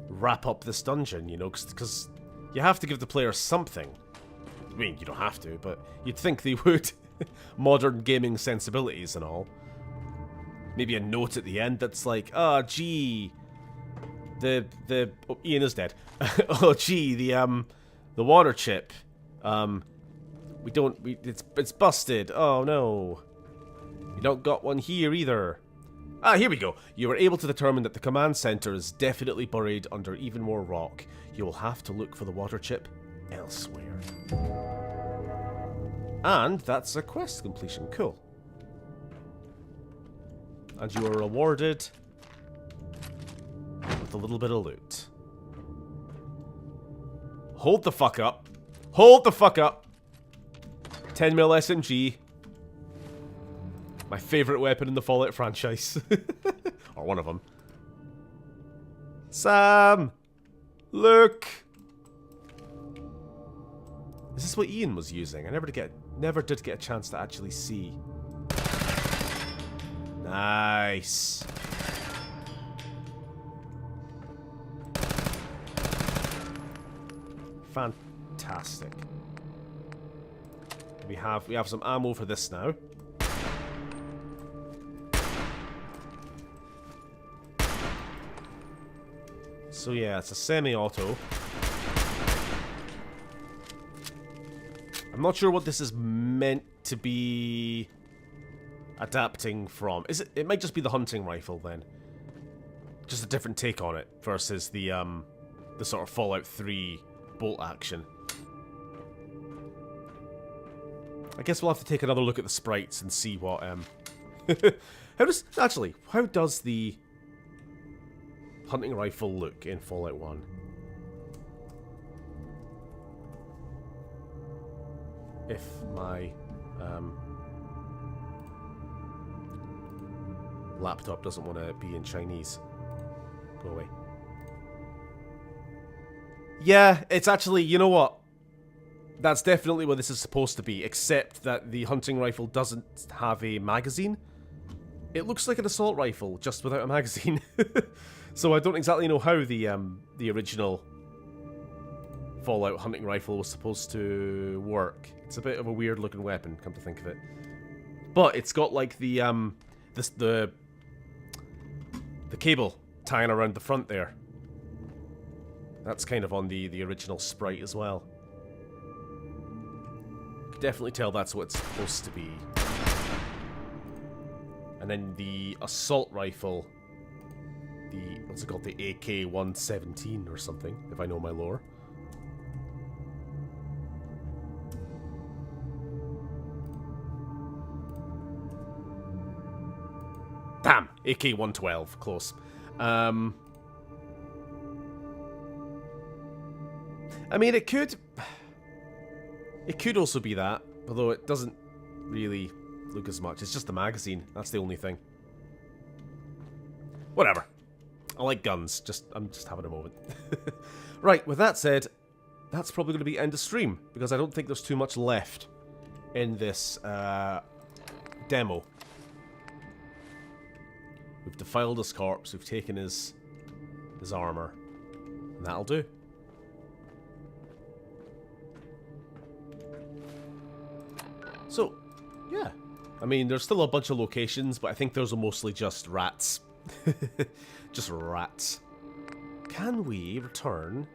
wrap up this dungeon, you know, because you have to give the player something. I mean, you don't have to, but you'd think they would. Modern gaming sensibilities and all. Maybe a note at the end that's like, oh, gee, oh, Ian is dead. Oh, gee, the water chip. It's busted. Oh, no. You don't got one here either. Ah, here we go. You were able to determine that the command center is definitely buried under even more rock. You will have to look for the water chip elsewhere. And that's a quest completion. Cool. And you are rewarded with a little bit of loot. Hold the fuck up. Hold the fuck up. 10mm SMG. My favorite weapon in the Fallout franchise. Or one of them. Sam! Look! Is this what Ian was using? I never did get a chance to actually see. Nice. Fantastic. We have some ammo for this now. So yeah, it's a semi-auto. I'm not sure what this is meant to be adapting from. Is it? It might just be the hunting rifle then. Just a different take on it versus the sort of Fallout 3 bolt action. I guess we'll have to take another look at the sprites and see what how does the hunting rifle look in Fallout 1? If my laptop doesn't want to be in Chinese. Go away. Yeah, it's actually, you know what? That's definitely what this is supposed to be, except that the hunting rifle doesn't have a magazine. It looks like an assault rifle, just without a magazine. So I don't exactly know how the original Fallout hunting rifle was supposed to work. It's a bit of a weird looking weapon, come to think of it. But it's got like the cable tying around the front there. That's kind of on the original sprite as well. Definitely tell that's what it's supposed to be. And then the assault rifle, what's it called, the AK-117 or something, if I know my lore. Damn, AK-112, close. I mean, it could also be that, although it doesn't really look as much. It's just the magazine. That's the only thing. Whatever. I like guns. I'm just having a moment. Right, with that said, that's probably going to be end of stream, because I don't think there's too much left in this demo. We've defiled his corpse, we've taken his armor, and that'll do. So, yeah. I mean, there's still a bunch of locations, but I think those are mostly just rats. Just rats. Can we return?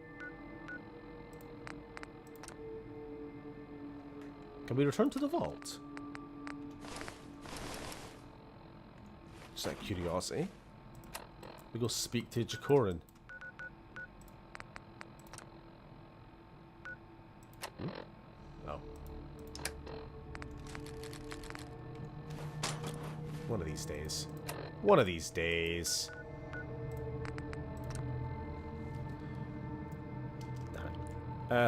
Can we return to the vault? Just out of curiosity. We go speak to Jacorin. Oh. One of these days. One of these days.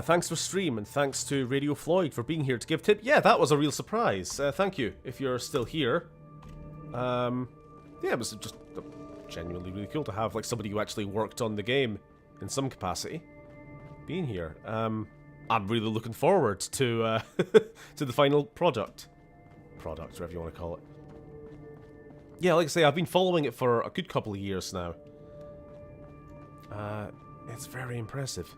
Thanks for stream, and thanks to Radio Floyd for being here to give tip. Yeah, that was a real surprise. Thank you, if you're still here. Yeah, it was just genuinely really cool to have like somebody who actually worked on the game in some capacity being here. I'm really looking forward to to the final product, whatever you want to call it. Yeah, like I say, I've been following it for a good couple of years now. It's very impressive.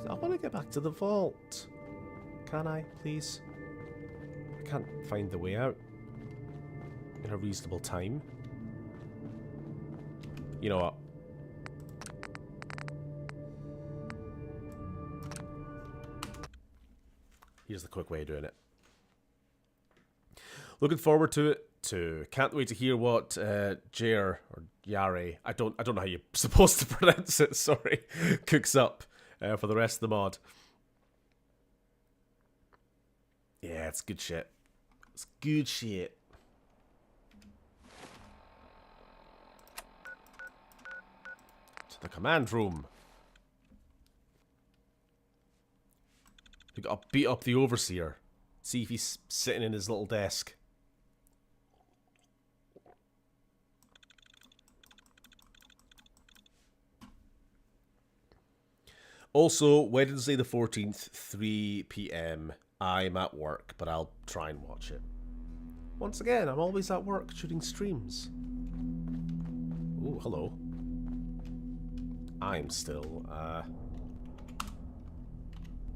I want to get back to the vault. Can I, please? I can't find the way out in a reasonable time. You know what? Here's the quick way of doing it. Looking forward to it too. Can't wait to hear what Jer or Yare, I don't know how you're supposed to pronounce it, sorry, cooks up for the rest of the mod. Yeah, it's good shit. It's good shit. To the command room. We gotta beat up the overseer. See if he's sitting in his little desk. Also, Wednesday the 14th, 3 PM. I'm at work, but I'll try and watch it. Once again, I'm always at work shooting streams. Ooh, hello. I'm still,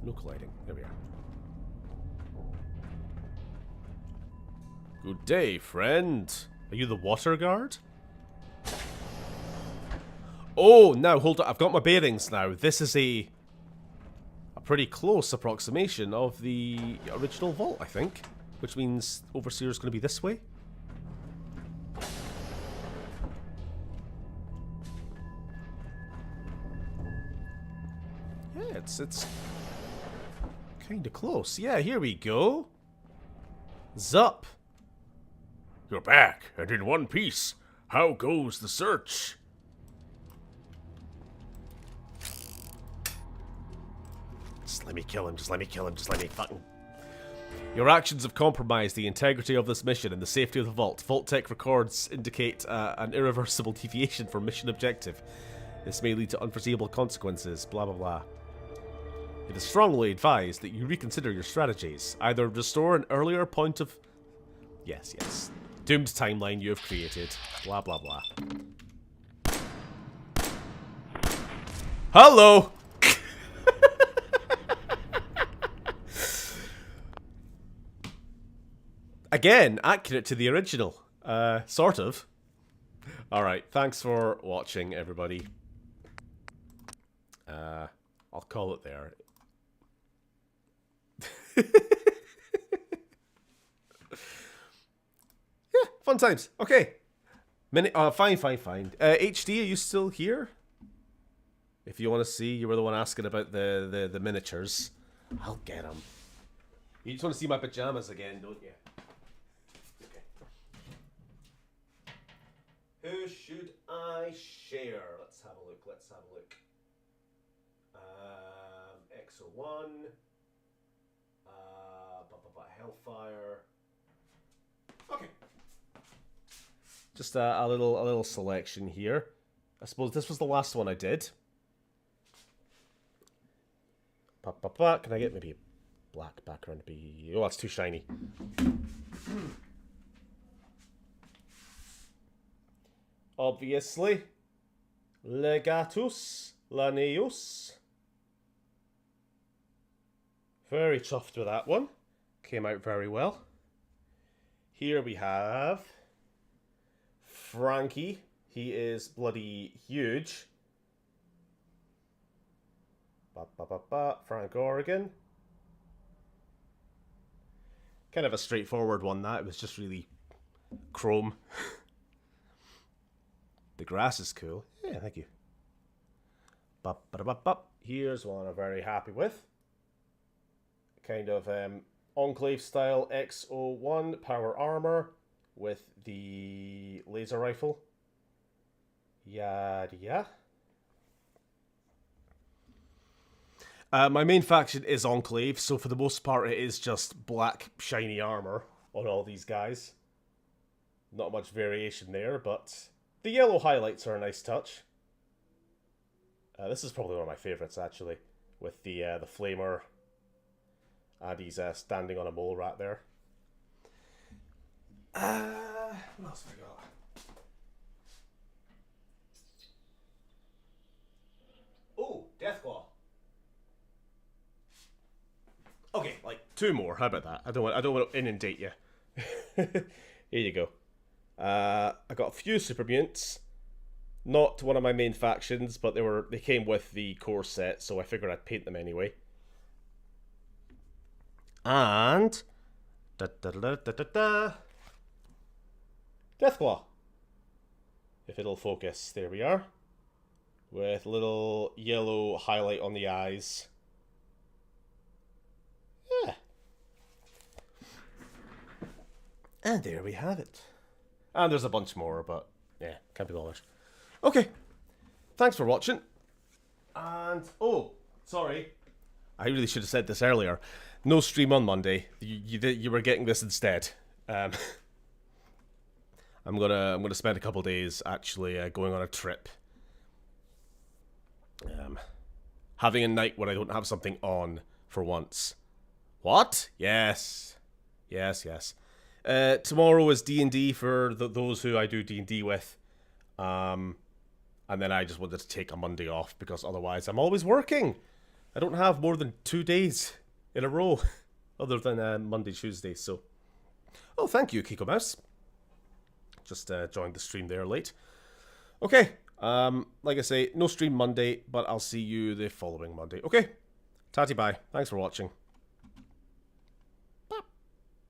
no colliding. There we are. Good day, friend. Are you the water guard? Oh, now, hold on. I've got my bearings now. This is a pretty close approximation of the original vault, I think. Which means Overseer's going to be this way. Yeah, it's kind of close. Yeah, here we go. Zup. You're back, and in one piece. How goes the search? Just let me kill him, just let me kill him, just let me fucking... Your actions have compromised the integrity of this mission and the safety of the vault. Vault Tech records indicate an irreversible deviation from mission objective. This may lead to unforeseeable consequences, blah blah blah. It is strongly advised that you reconsider your strategies. Either restore an earlier point of... Yes, yes. Doomed timeline you have created. Blah blah blah. Hello! Again, accurate to the original. Sort of. Alright, thanks for watching, everybody. I'll call it there. Yeah, fun times. Okay. Fine. HD, are you still here? If you want to see, you were the one asking about the miniatures. I'll get them. You just want to see my pajamas again, don't you? Okay. Who should I share? Let's have a look. XO1. Hellfire. Okay. Just a little selection here. I suppose this was the last one I did. Can I get maybe a black background to be... Oh, that's too shiny. Obviously. Legatus Laneus. Very chuffed with that one. Came out very well. Here we have Frankie. He is bloody huge. Frank Oregon. Kind of a straightforward one, that. It was just really chrome. The grass is cool. Yeah, thank you. Here's one I'm very happy with. Kind of Enclave style XO1 power armor with the laser rifle. Yeah. My main faction is Enclave, so for the most part it is just black shiny armor on all these guys. Not much variation there, but the yellow highlights are a nice touch. This is probably one of my favourites, actually, with the flamer. And he's standing on a mole rat there. What else have I got? Oh, Deathclaw. Okay, like 2 more. How about that? I don't want to inundate you. Here you go. I got a few super mutants. Not one of my main factions, but they came with the core set, so I figured I'd paint them anyway. And Deathclaw. If it'll focus, there we are. With a little yellow highlight on the eyes. Yeah. And there we have it. And there's a bunch more, but yeah, can't be bothered. Okay. Thanks for watching. And, oh, sorry. I really should have said this earlier. No stream on Monday. You were getting this instead. I'm gonna spend a couple days actually going on a trip. Having a night where I don't have something on for once. What? Yes. Tomorrow is D&D for those who I do D&D with. And then I just wanted to take a Monday off because otherwise I'm always working. I don't have more than 2 days in a row other than Monday, Tuesday. So, oh, thank you, Kiko Mouse. Just joined the stream there late. Okay, like I say, no stream Monday, but I'll see you the following Monday. Okay, tatty bye. Thanks for watching.